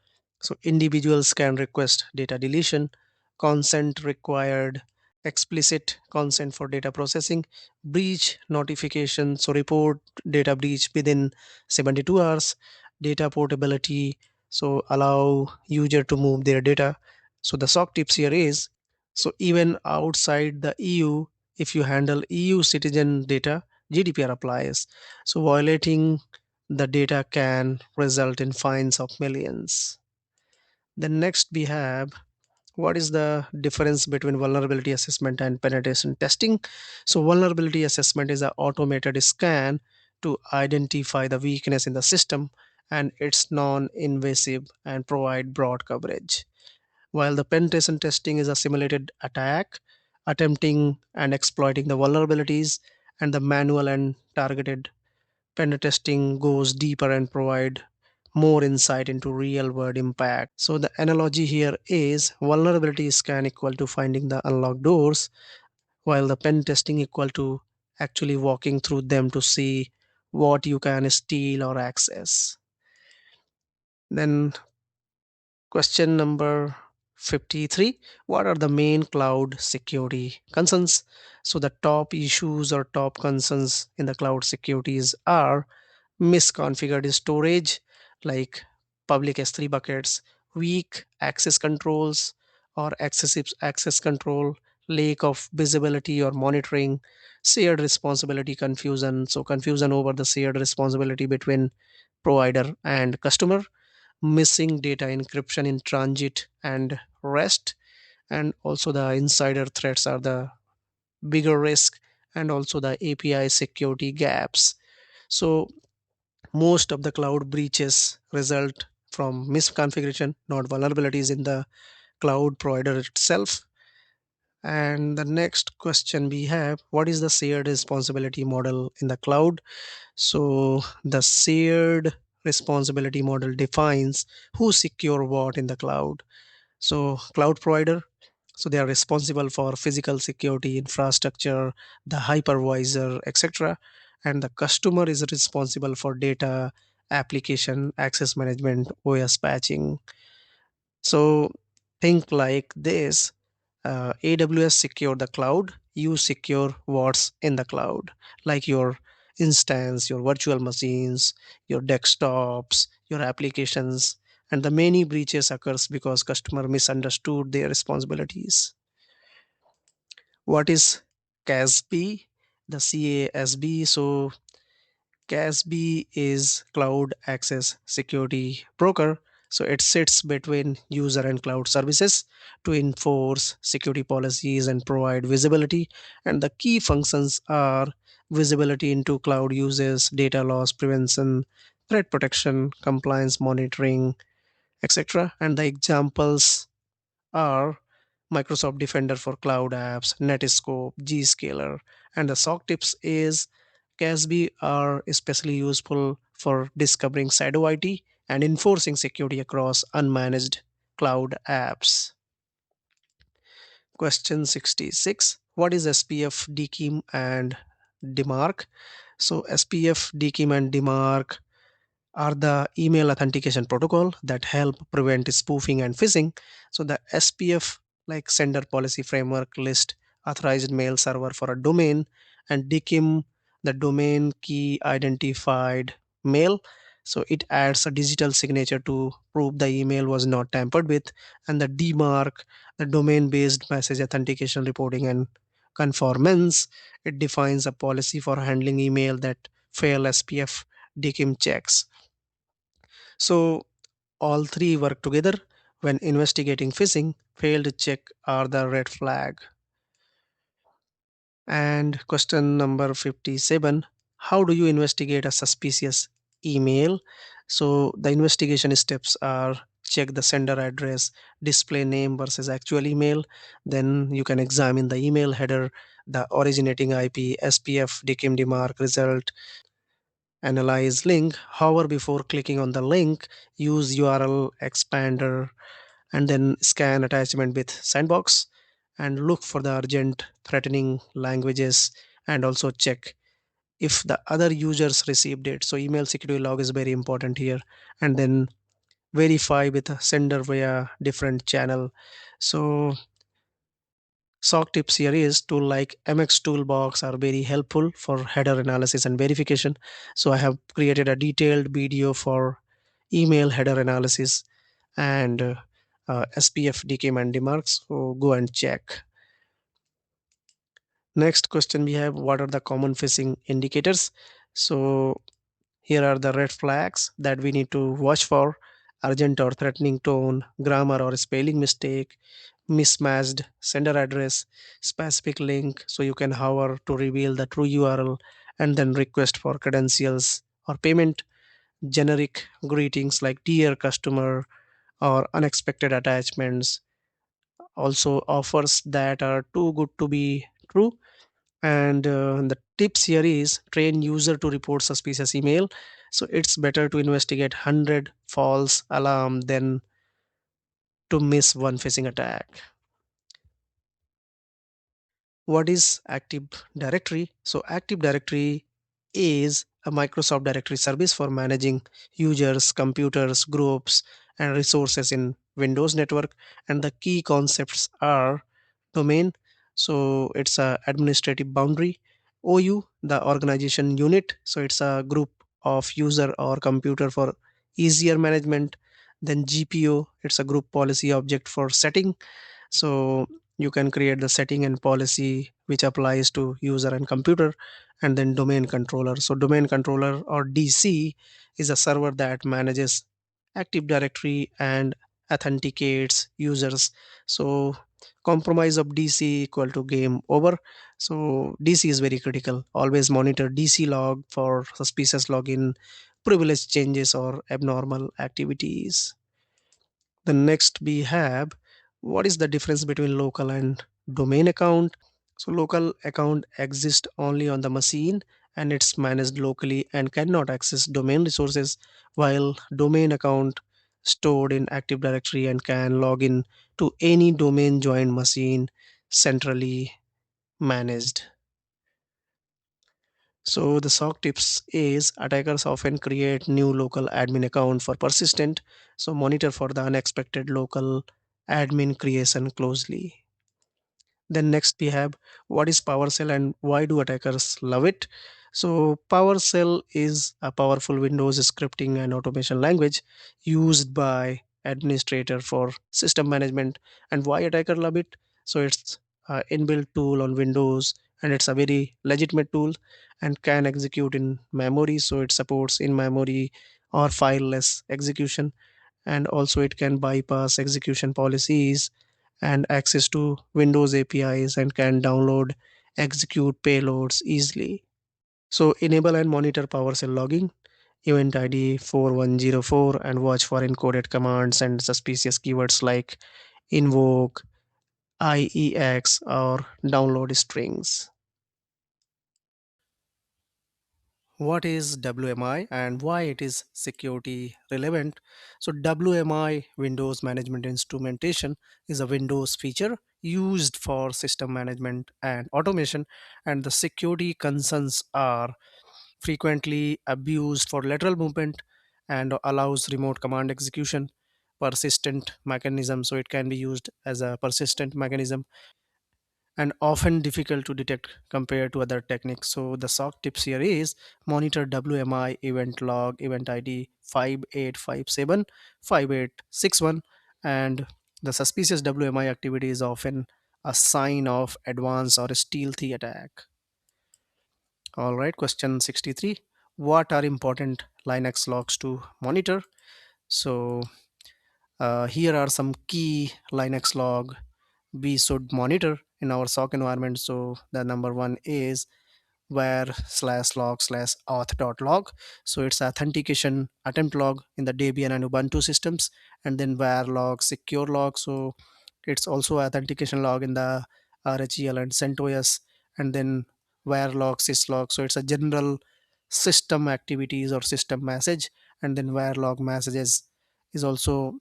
so individuals can request data deletion, consent required, explicit consent for data processing, breach notification, so report data breach within 72 hours, data portability, so allow user to move their data. So the SOC tips here is: so even outside the EU, if you handle EU citizen data, GDPR applies. So violating the data can result in fines of millions. Then next we have: what is the difference between vulnerability assessment and penetration testing? So vulnerability assessment is an automated scan to identify the weakness in the system, and it's non-invasive and provide broad coverage. While the penetration testing is a simulated attack, attempting and exploiting the vulnerabilities, and the manual and targeted penetesting goes deeper and provide more insight into real world impact. So the analogy here is vulnerability scan equal to finding the unlocked doors, while the pen testing equal to actually walking through them to see what you can steal or access. Then question number 53. What are the main cloud security concerns? So the top issues or top concerns in the cloud securities are: misconfigured storage, like public S3 buckets, weak access controls or excessive access control, lack of visibility or monitoring, shared responsibility confusion, so confusion over the shared responsibility between provider and customer, missing data encryption in transit and rest, and also the insider threats are the bigger risk, and also the API security gaps. So most of the cloud breaches result from misconfiguration, not vulnerabilities in the cloud provider itself. And the next question we have: what is the shared responsibility model in the cloud? So the shared responsibility model defines who secure what in the cloud. So cloud provider, so they are responsible for physical security infrastructure, the hypervisor, etc. And the customer is responsible for data, application access management, OS patching. So think like this: AWS secure the cloud, you secure what's in the cloud, like your instance, your virtual machines, your desktops, your applications. And the many breaches occurs because customer misunderstood their responsibilities. What is CASB? The CASB. So CASB is Cloud Access Security Broker. So it sits between user and cloud services to enforce security policies and provide visibility. And the key functions are visibility into cloud uses, data loss prevention, threat protection, compliance monitoring, etc. And the examples are Microsoft Defender for cloud apps, Netscope, Zscaler. And the SOC tips is: CASB are especially useful for discovering shadow IT and enforcing security across unmanaged cloud apps. Question 66. What is SPF, DKIM, and DMARC? So SPF, DKIM, and DMARC are the email authentication protocol that help prevent spoofing and phishing. So the SPF, like sender policy framework, list authorized mail server for a domain, and DKIM, the domain key identified mail. So it adds a digital signature to prove the email was not tampered with. And the DMARC, the domain based message authentication reporting and conformance, it defines a policy for handling email that fail SPF DKIM checks. So all three work together when investigating phishing. Failed check are the red flag. And question number 57, how do you investigate a suspicious email? So the investigation steps are: check the sender address, display name versus actual email. Then you can examine the email header, the originating IP, SPF, DKIM, DMARC result, analyze link. However, before clicking on the link, use URL expander and then scan attachment with Sandbox and look for the urgent threatening languages, and also check if the other users received it. So email security log is very important here. And then verify with a sender via different channel. So SOC tips here is tool like MX Toolbox are very helpful for header analysis and verification. So I have created a detailed video for email header analysis and SPF, DKIM, and DMARCs. So go and check. Next question we have: what are the common phishing indicators? So here are the red flags that we need to watch for: urgent or threatening tone, grammar or spelling mistake, mismatched sender address, specific link. So you can hover to reveal the true URL, and then request for credentials or payment, generic greetings like dear customer or unexpected attachments, also offers that are too good to be true. And the tips here is train user to report suspicious email. So it's better to investigate 100 false alarm than to miss one phishing attack. What is Active Directory? So Active Directory is a Microsoft directory service for managing users, computers, groups, and resources in Windows network. And the key concepts are: domain, so it's a administrative boundary; OU, the organization unit, so it's a group of user or computer for easier management; then GPO, it's a group policy object for setting. So you can create the setting and policy which applies to user and computer. And then domain controller, so domain controller or DC is a server that manages Active Directory and authenticates users. So compromise of DC equal to game over. So DC is very critical. Always monitor DC log for suspicious login, privilege changes, or abnormal activities. The next we have: what is the difference between local and domain account? So local account exists only on the machine and it's managed locally and cannot access domain resources, while domain account stored in Active Directory and can log in to any domain joined machine centrally managed. So the SOC tips is attackers often create new local admin account for persistent. So monitor for the unexpected local admin creation closely. Then next we have: what is PowerShell and why do attackers love it? So PowerShell is a powerful Windows scripting and automation language used by administrator for system management. And why attacker love it? So it's a inbuilt tool on Windows and it's a very legitimate tool and can execute in memory. So it supports in memory or fileless execution, and also it can bypass execution policies and access to Windows APIs and can download, execute payloads easily. So enable and monitor PowerShell logging, event ID 4104, and watch for encoded commands and suspicious keywords like invoke, IEX, or download strings. What is WMI and why it is security relevant? So WMI, Windows Management Instrumentation, is a Windows feature used for system management and automation, and the security concerns are frequently abused for lateral movement and allows remote command execution, persistent mechanism, so it can be used as a persistent mechanism, and often difficult to detect compared to other techniques. So the SOC tips here is monitor WMI event log, event ID 5857, 5861, and the suspicious WMI activity is often a sign of advanced or stealthy attack. All right, question 63. What are important Linux logs to monitor? So here are some key Linux log we should monitor in our SOC environment. So the number one is var slash log slash auth.log. So it's authentication attempt log in the Debian and Ubuntu systems, and then var log secure log. So it's also authentication log in the RHEL and CentOS, and then var log syslog. So it's a general system activities or system message, and then var log messages is also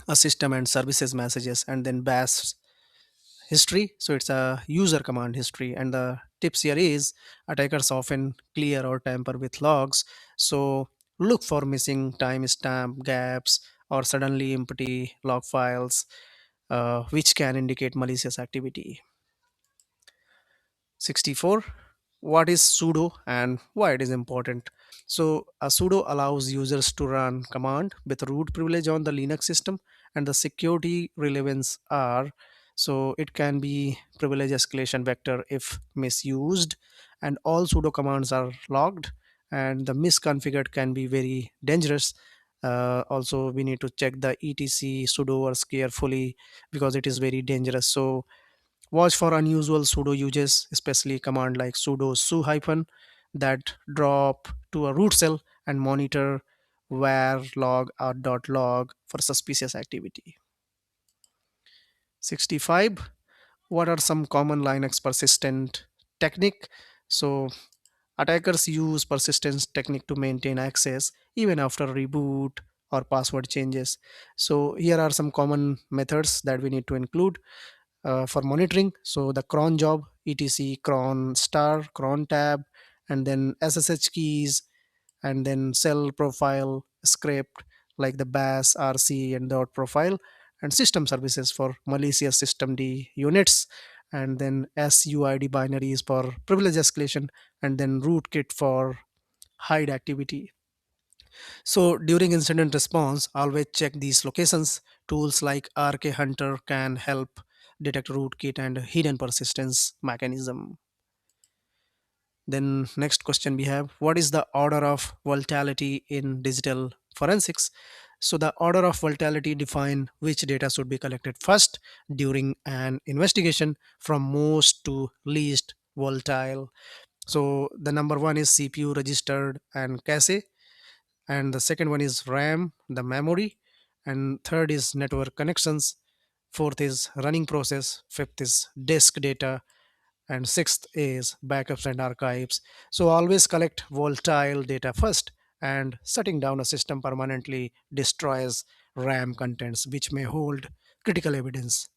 a system and services messages, and then bash history. So it's a user command history. And the tips here is attackers often clear or tamper with logs. So look for missing timestamp gaps or suddenly empty log files, which can indicate malicious activity. 64. What is sudo and why it is important? So a sudo allows users to run command with root privilege on the Linux system, and the security relevance are, so it can be privilege escalation vector if misused, and all sudo commands are logged, and the misconfigured can be very dangerous. Also we need to check the etc sudo words carefully because it is very dangerous. So watch for unusual sudo uses, especially command like sudo su hyphen that drop to a root cell, and monitor var log or dot log for suspicious activity. 65. What are some common Linux persistent technique? So attackers use persistence technique to maintain access even after reboot or password changes. So here are some common methods that we need to include for monitoring. So the cron job, etc cron star, cron tab, and then SSH keys, and then cell profile script like the bash rc and dot profile, and system services for malicious system d units, and then suid binaries for privilege escalation, and then rootkit for hide activity. So during incident response, always check these locations. Tools like RK Hunter can help detect rootkit and hidden persistence mechanism. Then next question we have, what is the order of volatility in digital forensics? So the order of volatility define which data should be collected first during an investigation from most to least volatile. So the number one is CPU registered and cache, and the second one is RAM, the memory, and third is network connections, fourth is running process, fifth is disk data, and sixth is backups and archives. So always collect volatile data first, and shutting down a system permanently destroys RAM contents which may hold critical evidence.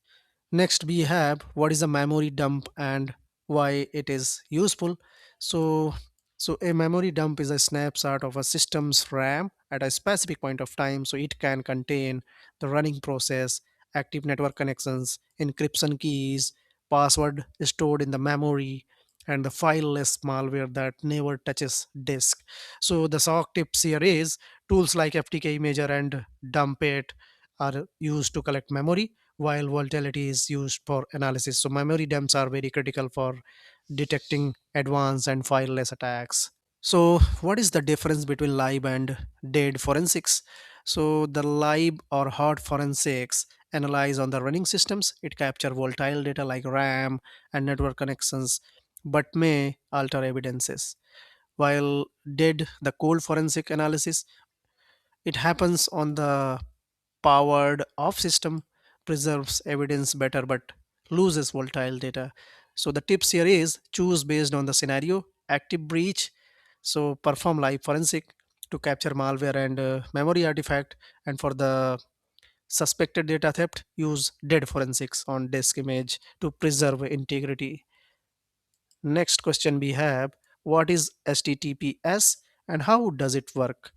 Next, we have what is a memory dump and why it is useful. So, so a memory dump is a snapshot of a system's RAM at a specific point of time. So it can contain the running process, active network connections, encryption keys, password stored in the memory, and the fileless malware that never touches disk. So the SOC tips here is tools like FTK Imager and Dump It are used to collect memory, while volatility is used for analysis. So memory dumps are very critical for detecting advanced and fileless attacks. So what is the difference between live and dead forensics? So the live or hot forensics analyze on the running systems. It capture volatile data like RAM and network connections, but may alter evidences. While dead, the cold forensic analysis, it happens on the powered off system, preserves evidence better but loses volatile data. So the tips here is choose based on the scenario, active breach, so perform live forensic to capture malware and memory artifact, and for the suspected data theft, use dead forensics on disk image to preserve integrity. Next question we have, what is HTTPS and how does it work?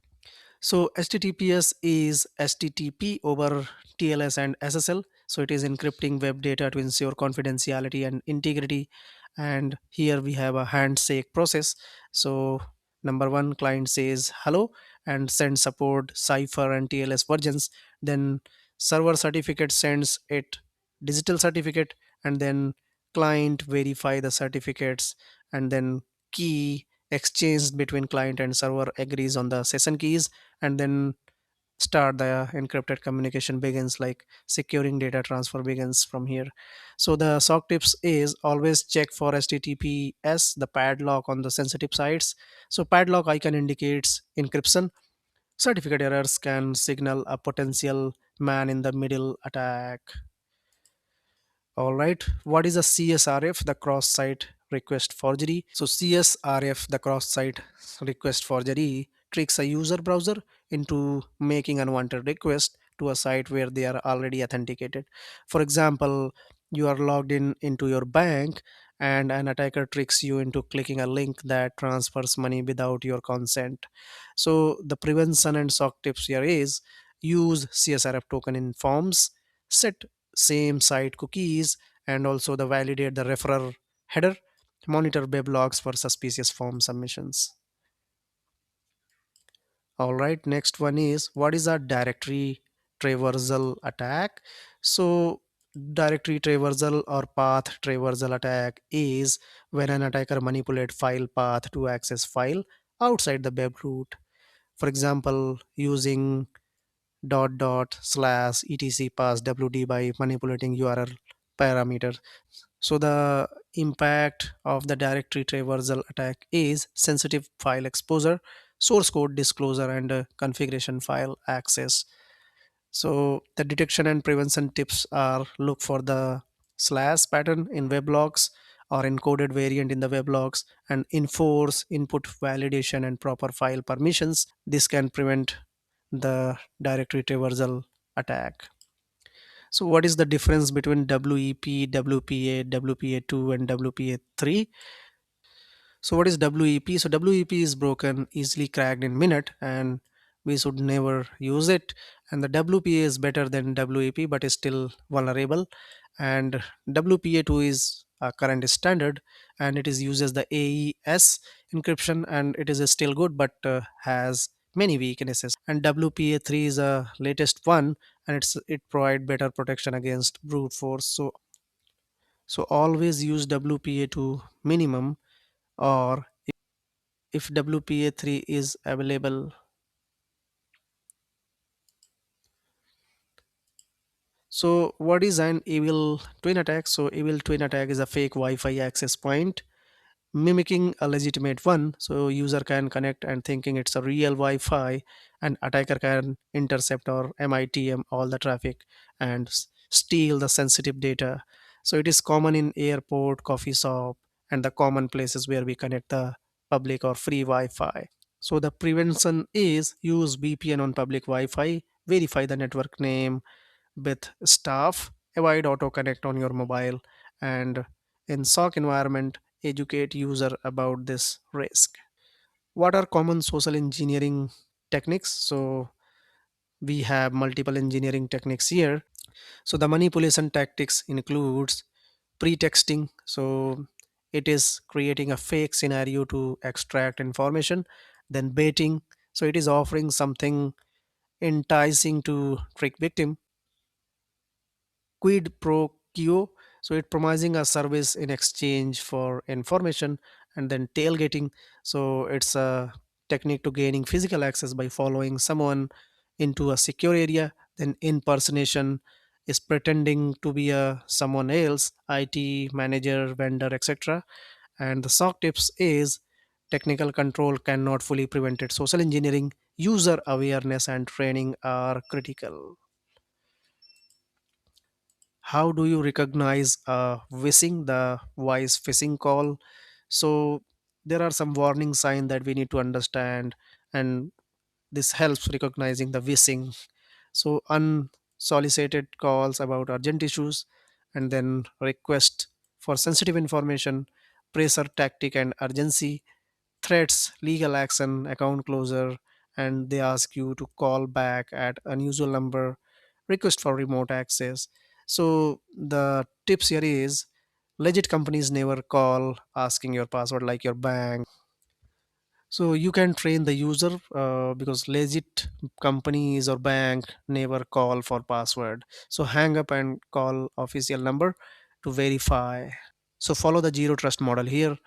So HTTPS is HTTP over TLS and SSL. So it is encrypting web data to ensure confidentiality and integrity. And here we have a handshake process. So number one, client says hello and sends support cipher and TLS versions. Then server certificate sends it digital certificate, and then client verify the certificates, and then key exchanged between client and server agrees on the session keys, and then start the encrypted communication begins, like securing data transfer begins from here. So the SOC tips is always check for HTTPS, the padlock on the sensitive sites. So padlock icon indicates encryption. Certificate errors can signal a potential man in the middle attack. All right. What is a CSRF, the cross site request forgery? So, CSRF, the cross site request forgery, tricks a user browser into making unwanted requests to a site where they are already authenticated. For example, you are logged in into your bank and an attacker tricks you into clicking a link that transfers money without your consent. So, the prevention and SOC tips here is use CSRF token in forms, set same site cookies, and also the validate the referrer header, monitor web logs for suspicious form submissions. All right, next one is what is a directory traversal attack? So directory traversal or path traversal attack is when an attacker manipulate file path to access file outside the web root. For example, using dot dot slash etc pass wd by manipulating URL parameter. So the impact of the directory traversal attack is sensitive file exposure, source code disclosure, and configuration file access. So the detection and prevention tips are look for the slash pattern in web logs or encoded variant in the web logs, and enforce input validation and proper file permissions. This can prevent the directory traversal attack. So what is the difference between WEP, WPA, WPA2 and WPA3? So what is WEP? So WEP is broken, easily cracked in minute, and we should never use it. And the WPA is better than WEP but is still vulnerable. And WPA2 is a current standard, and it is uses the AES encryption, and it is still good but has many weaknesses. And WPA3 is a latest one, and it provide better protection against brute force. So always use WPA to minimum, or if WPA3 is available. So what is an evil twin attack? So evil twin attack is a fake Wi-Fi access point mimicking a legitimate one. So user can connect and thinking it's a real Wi-Fi, and attacker can intercept or MITM all the traffic and steal the sensitive data. So it is common in airport, coffee shop, and the common places where we connect the public or free Wi-Fi. So the prevention is use VPN on public Wi-Fi, verify the network name with staff, avoid auto connect on your mobile, and in SOC environment, educate user about this risk. What are common social engineering techniques? So we have multiple engineering techniques here. So the manipulation tactics includes pretexting. So it is creating a fake scenario to extract information. Then baiting. So it is offering something enticing to trick victim. Quid pro quo, so it promising a service in exchange for information. And then tailgating, so it's a technique to gaining physical access by following someone into a secure area. Then impersonation is pretending to be a someone else, IT manager, vendor, etc. And the SOC tips is technical control cannot fully prevent it. Social engineering, user awareness and training are critical. How do you recognize phishing, the voice phishing call? So there are some warning signs that we need to understand, and this helps recognizing the phishing. So unsolicited calls about urgent issues, and then request for sensitive information, pressure tactic and urgency, threats, legal action, account closure, and they ask you to call back at unusual number, request for remote access. So the tips here is legit companies never call asking your password like your bank. So you can train the user because legit companies or bank never call for password. So hang up and call official number to verify. So follow the zero trust model here.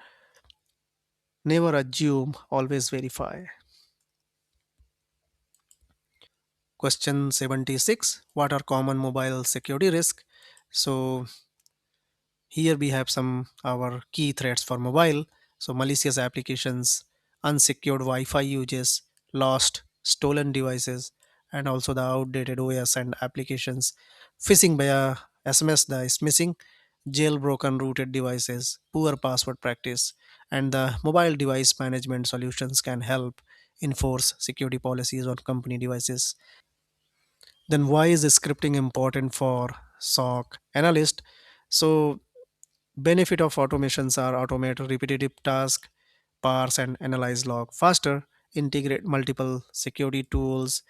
Never assume, always verify. Question 76. What are common mobile security risks? So here we have some our key threats for mobile. So malicious applications, unsecured Wi-Fi uses, lost, stolen devices, and also the outdated OS and applications. Phishing via SMS that is missing, jailbroken rooted devices, poor password practice, and the mobile device management solutions can help enforce security policies on company devices. Then why is scripting important for SOC analyst? So benefit of automations are automate repetitive tasks, parse and analyze log faster, integrate multiple security tools,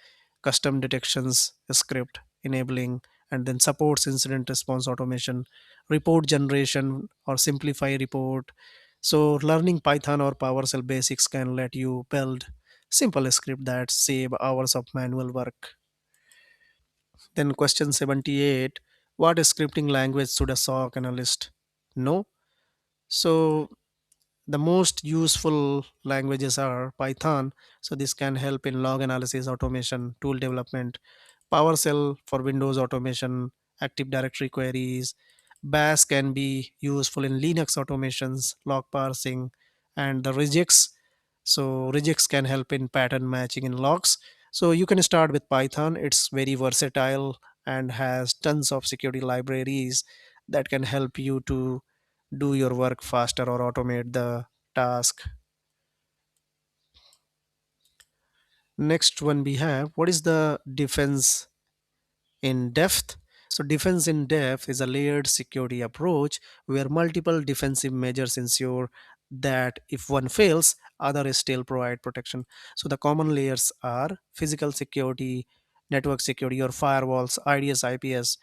custom detections script enabling, and then supports incident response automation, report generation or simplify report. So learning Python or PowerShell basics can let you build simple script that save hours of manual work. Then question 78, what scripting language should a SOC analyst know? So the most useful languages are Python. So this can help in log analysis, automation, tool development. PowerShell for Windows automation, Active Directory queries. Bash can be useful in Linux automations, log parsing, and the regex. So regex can help in pattern matching in logs. So you can start with Python. It's very versatile and has tons of security libraries that can help you to do your work faster or automate the task. Next one we have, what is the defense in depth? So defense in depth is a layered security approach where multiple defensive measures ensure that if one fails, others still provide protection. So the common layers are physical security, network security or firewalls, IDS, IPS,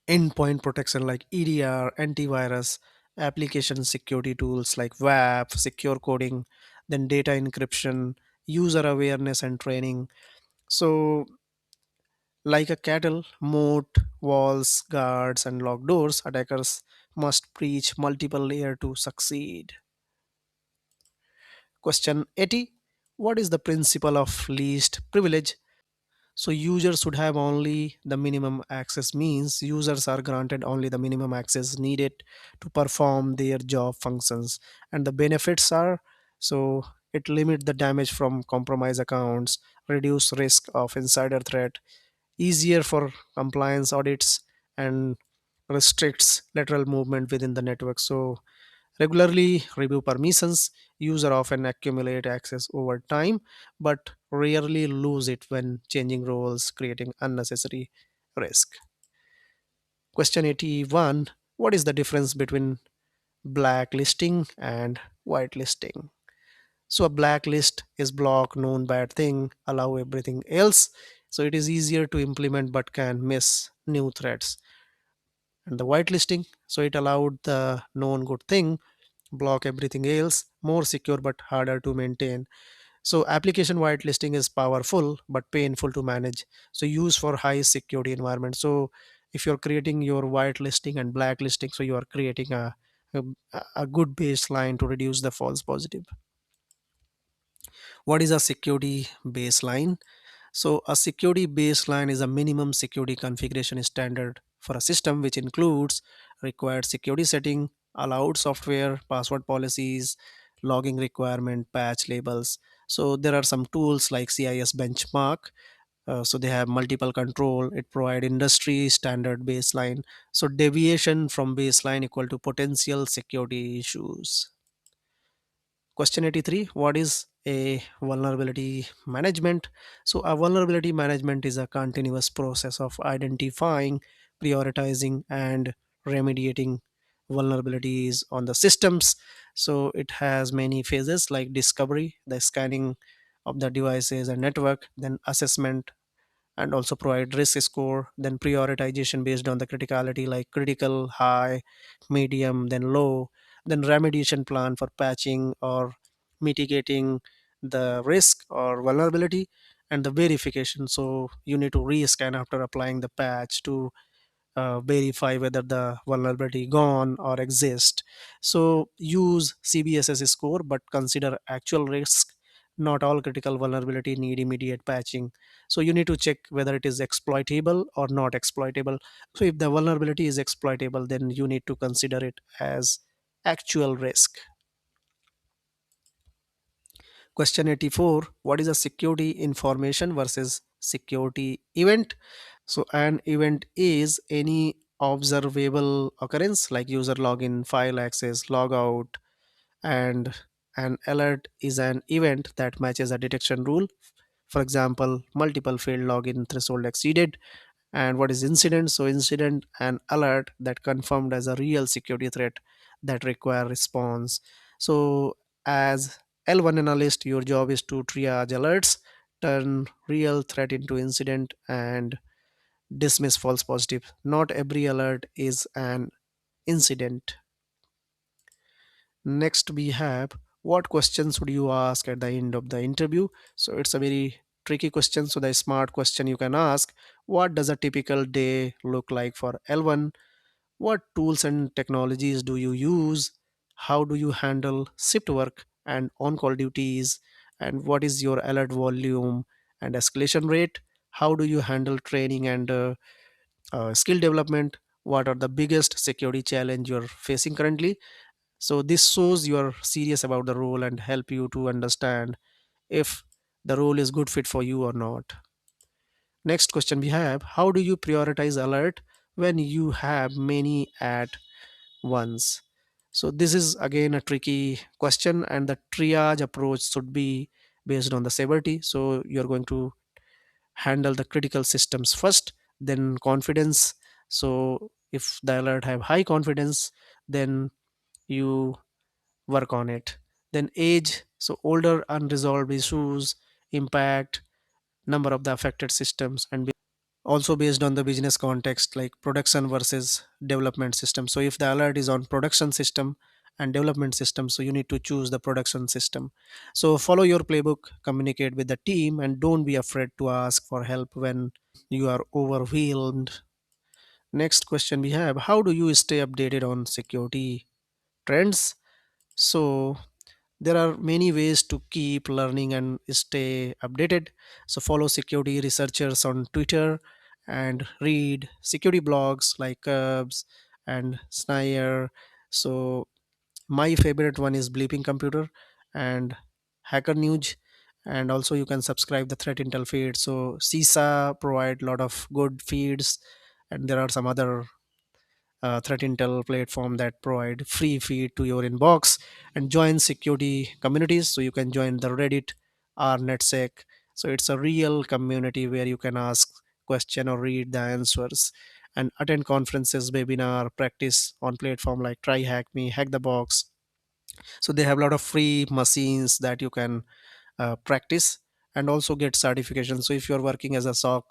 endpoint protection like EDR, antivirus, application security tools like WAF, secure coding, then data encryption, user awareness and training. So, like a cattle, moat, walls, guards, and locked doors, attackers must breach multiple layers to succeed. Question 80. What is the principle of least privilege? So users should have only the minimum access means users are granted only the minimum access needed to perform their job functions. And the benefits are, so it limit the damage from compromised accounts, reduce risk of insider threat, easier for compliance audits, and restricts lateral movement within the network. So regularly review permissions. User often accumulate access over time, but rarely lose it when changing roles, creating unnecessary risk. Question 81. What is the difference between blacklisting and whitelisting? So a blacklist is block known bad thing, allow everything else. So it is easier to implement but can miss new threats. And the whitelisting, so it allowed the known good thing, block everything else, more secure but harder to maintain. So application whitelisting is powerful but painful to manage, so use for high security environment. So if you're creating your whitelisting and blacklisting, so you are creating a, a good baseline to reduce the false positive. What is a security baseline? So a security baseline is a minimum security configuration standard for a system which includes required security setting, allowed software, password policies, logging requirement, patch labels. So there are some tools like CIS benchmark. So they have multiple control. It provide industry standard baseline. So deviation from baseline equal to potential security issues. Question 83. What is a vulnerability management? So, a vulnerability management is a continuous process of identifying, prioritizing, and remediating vulnerabilities on the systems. So, it has many phases like discovery, the scanning of the devices and network, then assessment, and also provide risk score, then prioritization based on the criticality like critical, high, medium, then low, then remediation plan for patching or mitigating the risk or vulnerability, and the verification. So you need to rescan after applying the patch to verify whether the vulnerability gone or exist. So use CBSS score, but consider actual risk. Not all critical vulnerability need immediate patching. So you need to check whether it is exploitable or not exploitable. So if the vulnerability is exploitable, then you need to consider it as actual risk. Question 84: what is a security information versus security event? So an event is any observable occurrence like user login, file access, logout, and an alert is an event that matches a detection rule. For example, multiple failed login threshold exceeded. And what is incident? So incident, an alert that confirmed as a real security threat that require response. So as L1 analyst, your job is to triage alerts, turn real threat into incident, and dismiss false positive. Not every alert is an incident. Next, we have what questions would you ask at the end of the interview? So it's a very tricky question. So the smart question you can ask: what does a typical day look like for L1? What tools and technologies do you use? How do you handle shift work and on-call duties? And what is your alert volume and escalation rate? How do you handle training and skill development? What are the biggest security challenge you're facing currently? So this shows you're serious about the role and help you to understand if the role is good fit for you or not. Next question we have: how do you prioritize alert when you have many at once? So this is again a tricky question, and the triage approach should be based on the severity. So you're going to handle the critical systems first, then confidence. So if the alert have high confidence, then you work on it. Then age, so older unresolved issues impact number of the affected systems, and also based on the business context like production versus development system. So if the alert is on production system and development system, so you need to choose the production system. So follow your playbook, communicate with the team, and don't be afraid to ask for help when you are overwhelmed. Next question we have: how do you stay updated on security trends? So there are many ways to keep learning and stay updated. So follow security researchers on Twitter and read security blogs like Curbs and Snyder. So my favorite one is Bleeping Computer and Hacker News. And also you can subscribe the Threat Intel feed. So CISA provide a lot of good feeds, and there are some other threat intel platform that provide free feed to your inbox. And join security communities. So you can join the Reddit or netsec. So it's a real community where you can ask question or read the answers, and attend conferences, webinar, practice on platform like try hack me, hack the box. So they have a lot of free machines that you can practice and also get certification. So if you're working as a SOC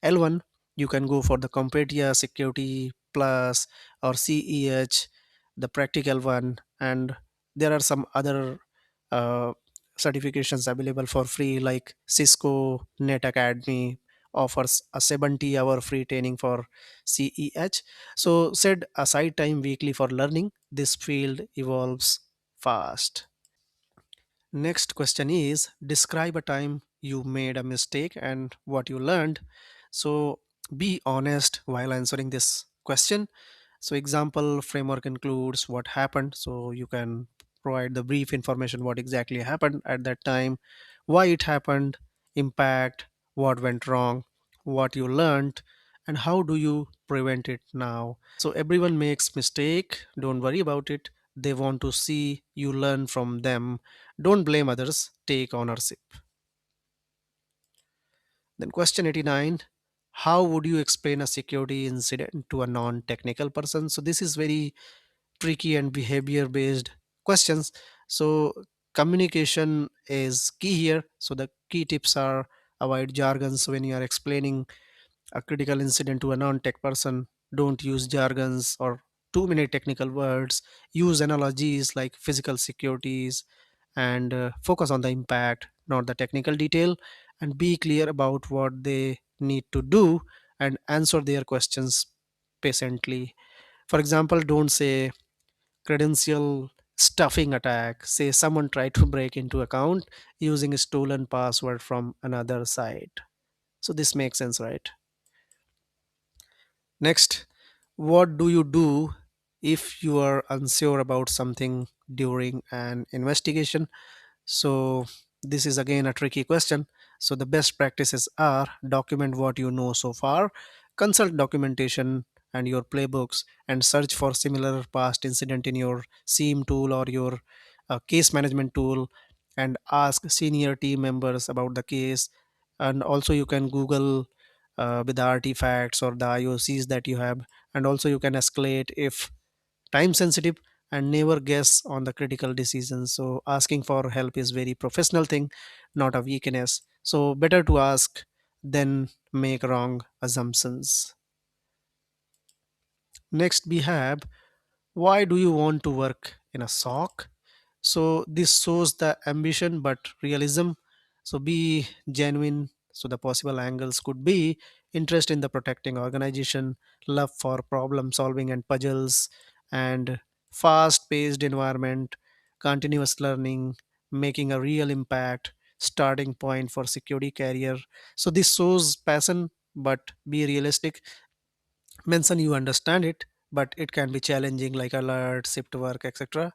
L1, you can go for the Competia Security Plus or CEH, the practical one, and there are some other uh, certifications available for free like Cisco Net Academy offers a 70-hour free training for CEH. So set aside time weekly for learning. This field evolves fast. Next question is: describe a time you made a mistake and what you learned. So be honest while answering this question. So example framework includes what happened. So you can provide the brief information what exactly happened at that time, why it happened, impact, what went wrong, what you learned, and how do you prevent it now. So everyone makes mistake. Don't worry about it. They want to see you learn from them. Don't blame others, take ownership. Then, question 89: how would you explain a security incident to a non technical person? So, this is very tricky and behavior based questions. So, communication is key here. So, the key tips are avoid jargons when you are explaining a critical incident to a non-tech person. Don't use jargons or too many technical words. Use analogies like physical securities, and focus on the impact, not the technical detail, and be clear about what they need to do and answer their questions patiently. For example, don't say credential stuffing attack. Say someone tried to break into account using a stolen password from another site. So this makes sense, right? Next, what do you do if you are unsure about something during an investigation? So, this is again a tricky question. So, the best practices are document what you know so far, consult documentation and your playbooks, and search for similar past incident in your SIEM tool or your case management tool, and ask senior team members about the case. And also, you can Google with the artifacts or the IOCs that you have, and also you can escalate if time sensitive, and never guess on the critical decisions. So asking for help is very professional thing, not a weakness. So better to ask than make wrong assumptions. Next we have, why do you want to work in a SOC? So this shows the ambition but realism. So be genuine. So the possible angles could be interest in the protecting organization, love for problem solving and puzzles, and fast paced environment, continuous learning, making a real impact, starting point for security career. So this shows passion, but be realistic. Mention you understand it, but it can be challenging like alert shift work, etc.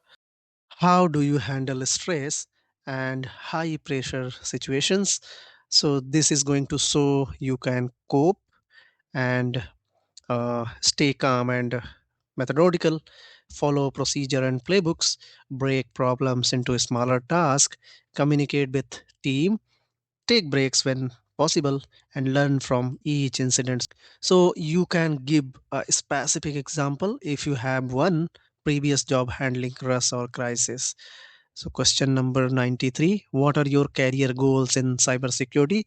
How do you handle stress and high pressure situations? So this is going to show you can cope and stay calm and methodical, follow procedure and playbooks, break problems into smaller tasks, communicate with team, take breaks when possible, and learn from each incident. So you can give a specific example if you have one previous job handling rush or crisis. So question number 93, what are your career goals in cybersecurity?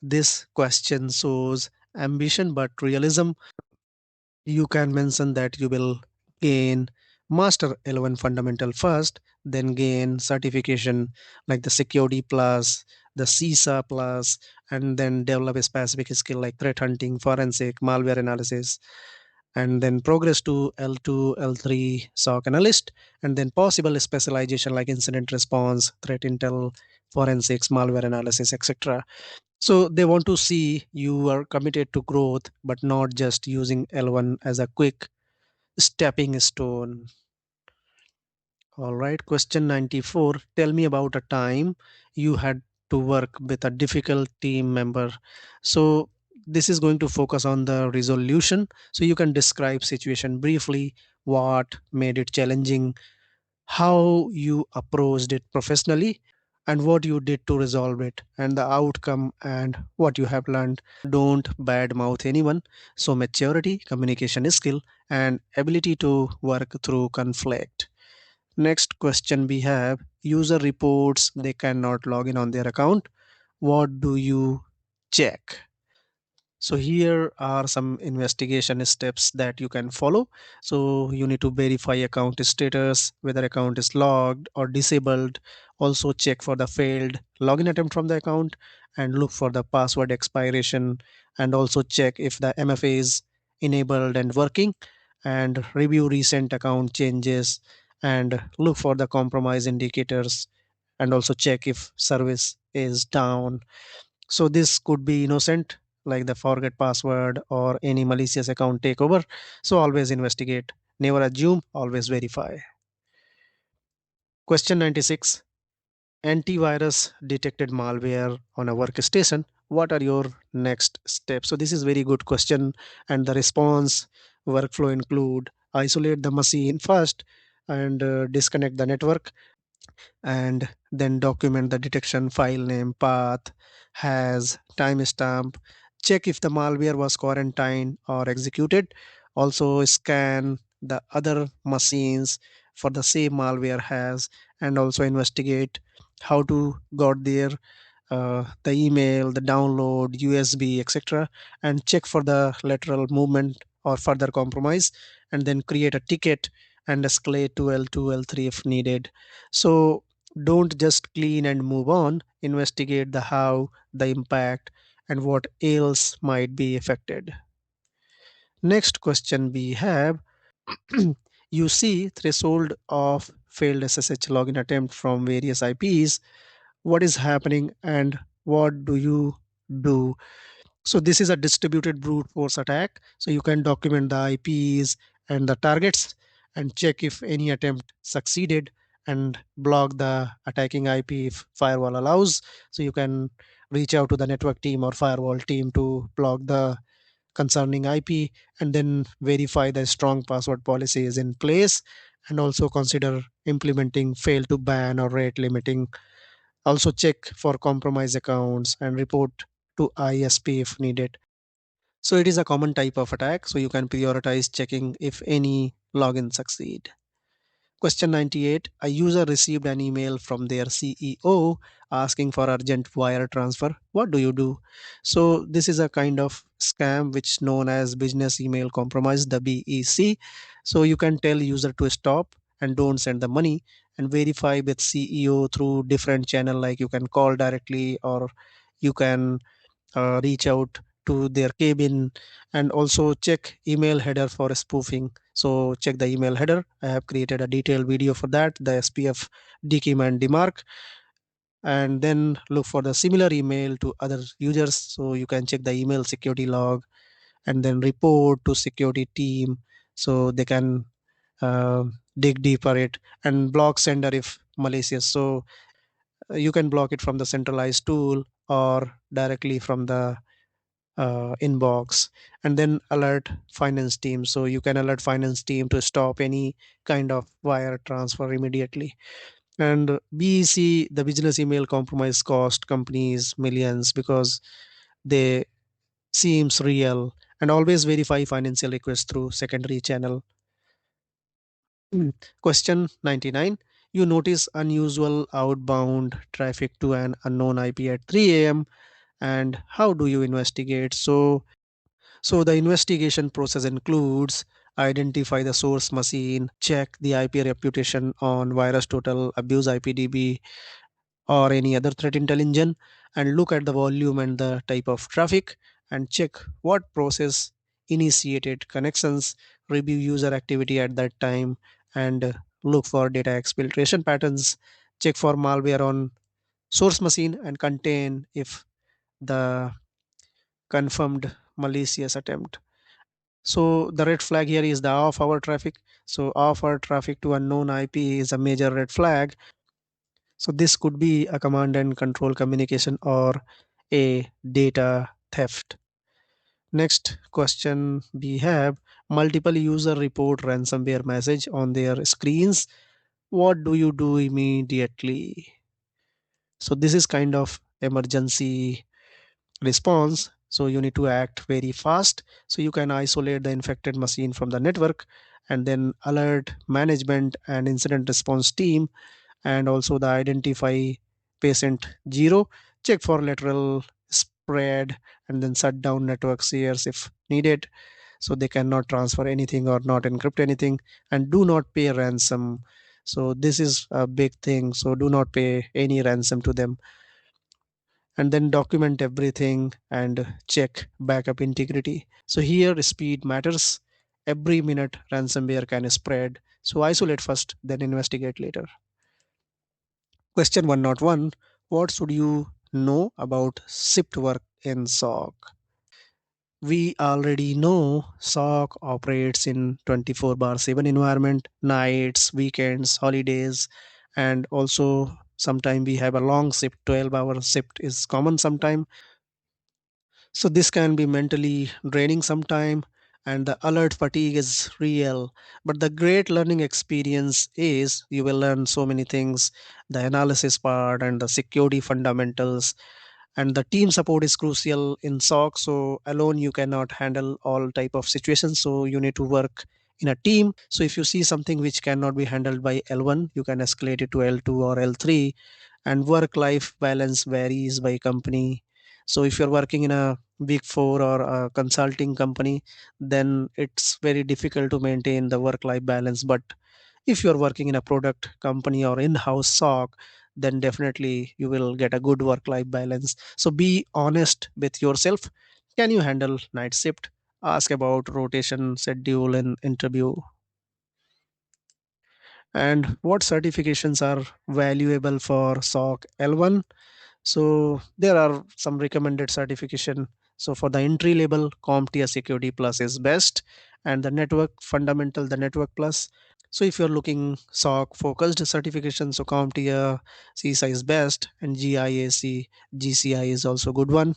This question shows ambition but realism. You can mention that you will gain master L1 fundamental first, then gain certification like the security plus, the CISA plus, and then develop a specific skill like threat hunting, forensic, malware analysis, and then progress to L2, L3 SOC analyst, and then possible specialization like incident response, threat intel, forensics, malware analysis, etc. So they want to see you are committed to growth, but not just using L1 as a quick stepping stone. All right, question 94. Tell me about a time you had to work with a difficult team member. So this is going to focus on the resolution. So you can describe situation briefly, what made it challenging, how you approached it professionally, and what you did to resolve it, and the outcome and what you have learned. Don't badmouth anyone. So maturity, communication skill, and ability to work through conflict. Next question we have, user reports they cannot log in on their account. What do you check? So here are some investigation steps that you can follow. So you need to verify account status, whether account is logged or disabled. Also check for the failed login attempt from the account, and look for the password expiration, and also check if the MFA is enabled and working, and review recent account changes, and look for the compromise indicators, and also check if service is down. So this could be innocent, like the forget password or any malicious account takeover. So always investigate, never assume, always verify. Question 96, antivirus detected malware on a workstation. What are your next steps? So this is very good question, and the response workflow include isolate the machine first, and disconnect the network, and then document the detection file name, path, has, timestamp, check if the malware was quarantined or executed. Also scan the other machines for the same malware has, and also investigate how to got there, the email, the download, USB, etc., and check for the lateral movement or further compromise, and then create a ticket and escalate to L2, L3 if needed. So don't just clean and move on. Investigate the how, the impact, and what else might be affected. Next question we have. You see threshold of failed SSH login attempt from various IPs. What is happening and what do you do? So this is a distributed brute force attack. So you can document the IPs and the targets and check if any attempt succeeded and block the attacking IP if firewall allows. So you can reach out to the network team or firewall team to block the concerning IP, and then verify the strong password policy is in place, and also consider implementing fail to ban or rate limiting. Also check for compromised accounts and report to ISP if needed. So it is a common type of attack, so you can prioritize checking if any login succeed. Question 98. A user received an email from their CEO asking for urgent wire transfer. What do you do? So this is a kind of scam which known as business email compromise, the BEC. So you can tell user to stop and don't send the money, and verify with CEO through different channel, like you can call directly or you can reach out to their cabin, and also check email header for spoofing. So check the email header. I have created a detailed video for that, the SPF, DKIM and DMARC. And then look for the similar email to other users, so you can check the email security log and then report to security team so they can uh, dig deeper it, and block sender if malicious. So you can block it from the centralized tool or directly from the inbox. And then alert finance team, so you can alert finance team to stop any kind of wire transfer immediately. And BEC, the business email compromise, cost companies millions because they seems real. And always verify financial requests through secondary channel. Question 99. You notice unusual outbound traffic to an unknown IP at 3 a.m. and how do you investigate? So the investigation process includes identify the source machine, check the IP reputation on VirusTotal, Abuse IPDB, or any other threat intel engine, and look at the volume and the type of traffic, and check what process initiated connections, review user activity at that time, and look for data exfiltration patterns, check for malware on source machine and contain if the confirmed malicious attempt. So the red flag here is the off hour traffic. So off hour traffic to unknown IP is a major red flag. So this could be a command and control communication or a data theft. Next question we have, multiple user report ransomware message on their screens. What do you do immediately? So this is kind of emergency response, so you need to act very fast. So you can isolate the infected machine from the network, and then alert management and incident response team, and also the identify patient 0, check for lateral spread, and then shut down network shares if needed, so they cannot transfer anything or not encrypt anything. And do not pay ransom. So this is a big thing, so do not pay any ransom to them. And then document everything and check backup integrity. So here speed matters. Every minute ransomware can spread, so isolate first then investigate later. Question 101. What should you know about shift work in SOC? We already know SOC operates in 24/7 environment, nights, weekends, holidays, and also sometime we have a long shift, 12-hour shift is common sometime. So this can be mentally draining sometime, and the alert fatigue is real. But the great learning experience is you will learn so many things, the analysis part and the security fundamentals, and the team support is crucial in SOC. So alone you cannot handle all type of situations, so you need to work in a team. So if you see something which cannot be handled by L1, you can escalate it to L2 or L3, And work life balance varies by company. So if you're working in a big four or a consulting company, then it's very difficult to maintain the work life balance. But if you're working in a product company or in-house SOC, then definitely you will get a good work life balance. So be honest with yourself. Can you handle night shift? Ask about rotation schedule in interview. And what certifications are valuable for SOC L1? So there are some recommended certification. So for the entry level, CompTIA Security Plus is best, and the network fundamental, the network plus. So if you're looking SOC focused certification, so CompTIA CISA is best, and GIAC GCI is also good one.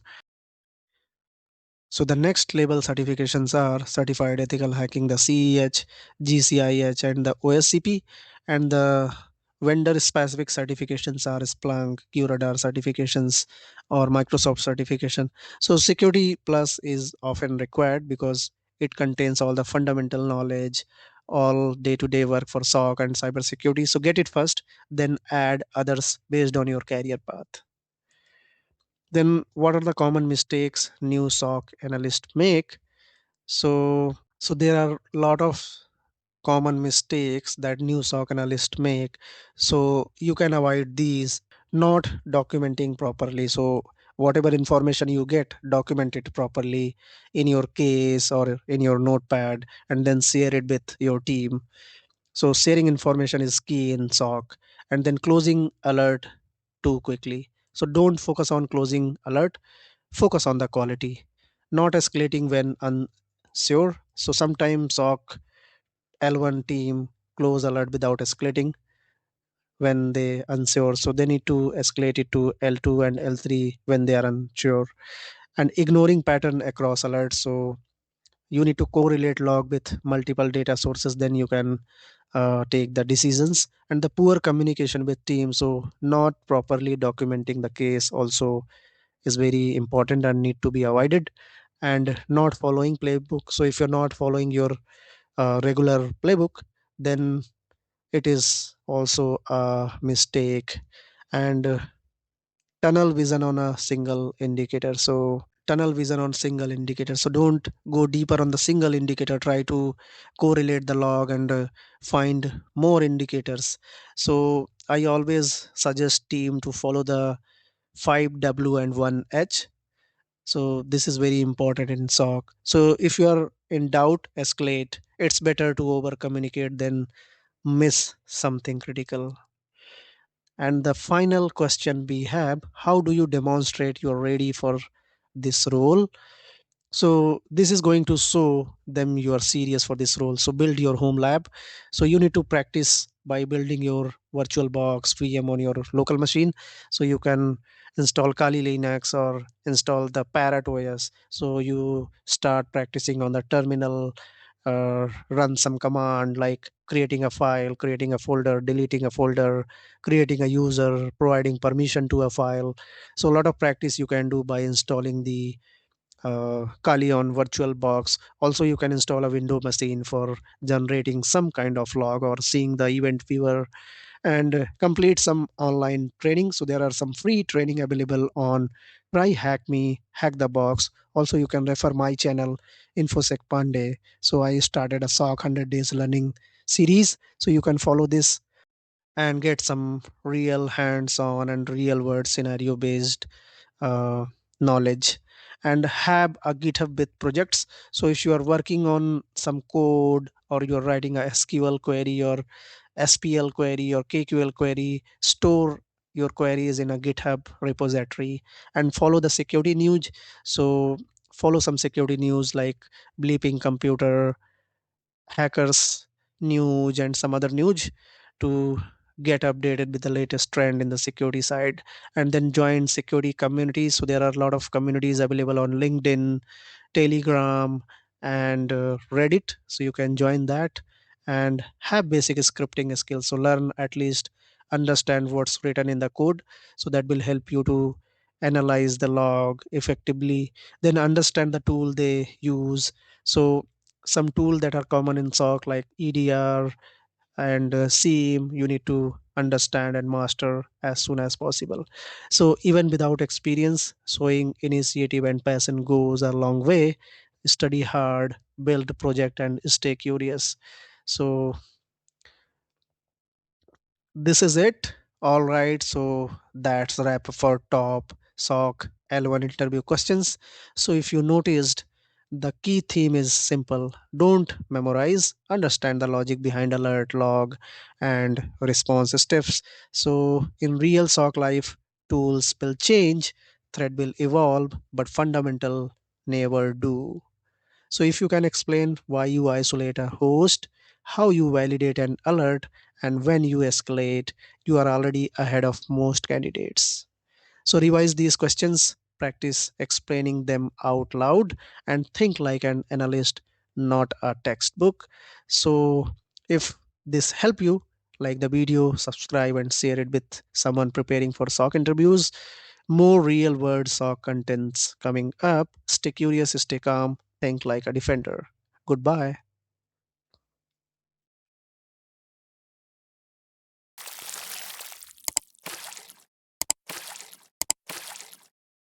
So the next level certifications are Certified Ethical Hacking, the CEH, GCIH, and the OSCP, and the vendor specific certifications are Splunk, QRadar certifications, or Microsoft certification. So Security Plus is often required because it contains all the fundamental knowledge, all day-to-day work for SOC and cybersecurity. So get it first, then add others based on your career path. Then what are the common mistakes new SOC analysts make? So there are a lot of common mistakes that new SOC analysts make. So you can avoid these. Not documenting properly. So whatever information you get, document it properly in your case or in your notepad, and then share it with your team. So sharing information is key in SOC. And then closing alert too quickly. So don't focus on closing alert, focus on the quality, not escalating when unsure. So sometimes SOC L1 team close alert without escalating when they unsure. So they need to escalate it to L2 and L3 when they are unsure. And ignoring pattern across alerts. So you need to correlate log with multiple data sources, then you can take the decisions. And the poor communication with team, so not properly documenting the case also is very important and need to be avoided. And not following playbook. So if you're not following your regular playbook, then it is also a mistake. And tunnel vision on a single indicator. So tunnel vision on single indicator. So don't go deeper on the single indicator, try to correlate the log and find more indicators. So I always suggest team to follow the 5W and 1H. So this is very important in SOC. So if you are in doubt, escalate. It's better to over communicate than miss something critical. And the final question we have, how do you demonstrate you're ready for this role? So this is going to show them you are serious for this role. So build your home lab. So you need to practice by building your virtual box VM on your local machine. So you can install Kali Linux or install the Parrot OS. So you start practicing on the terminal, run some command like creating a file, creating a folder, deleting a folder, creating a user, providing permission to a file. So a lot of practice you can do by installing the Kali on VirtualBox. Also, you can install a window machine for generating some kind of log or seeing the event viewer, and complete some online training. So there are some free training available on Try Hack Me, Hack the Box. Also, you can refer my channel Infosec Pandey. So I started a SOC 100 Days Learning series. So you can follow this and get some real hands-on and real-world scenario-based uh, knowledge. And have a GitHub with projects. So if you are working on some code or you're writing a SQL query or SPL query or KQL query, store your queries in a GitHub repository and follow the security news. So follow some security news like bleeping computer, hackers news, and some other news to get updated with the latest trend in the security side. And then join security communities. So there are a lot of communities available on LinkedIn, Telegram, and Reddit. So you can join that and have basic scripting skills. So learn, at least understand what's written in the code. So that will help you to analyze the log effectively. Then understand the tool they use. So some tool that are common in SOC like EDR, and SIEM you need to understand and master as soon as possible. So even without experience, showing initiative and passion goes a long way. Study hard, build a project, and stay curious. So this is it. All right, so that's the wrap for top SOC L1 interview questions. So if you noticed, the key theme is simple. Don't memorize, understand the logic behind alert, log, and response steps. So in real SOC life, tools will change, threat will evolve, but fundamental never do. So if you can explain why you isolate a host, how you validate an alert, and when you escalate, you are already ahead of most candidates. So revise these questions, practice explaining them out loud, and think like an analyst, not a textbook. So if this help you, like the video, subscribe and share it with someone preparing for SOC interviews. More real world SOC contents coming up. Stay curious, stay calm, think like a defender. Goodbye.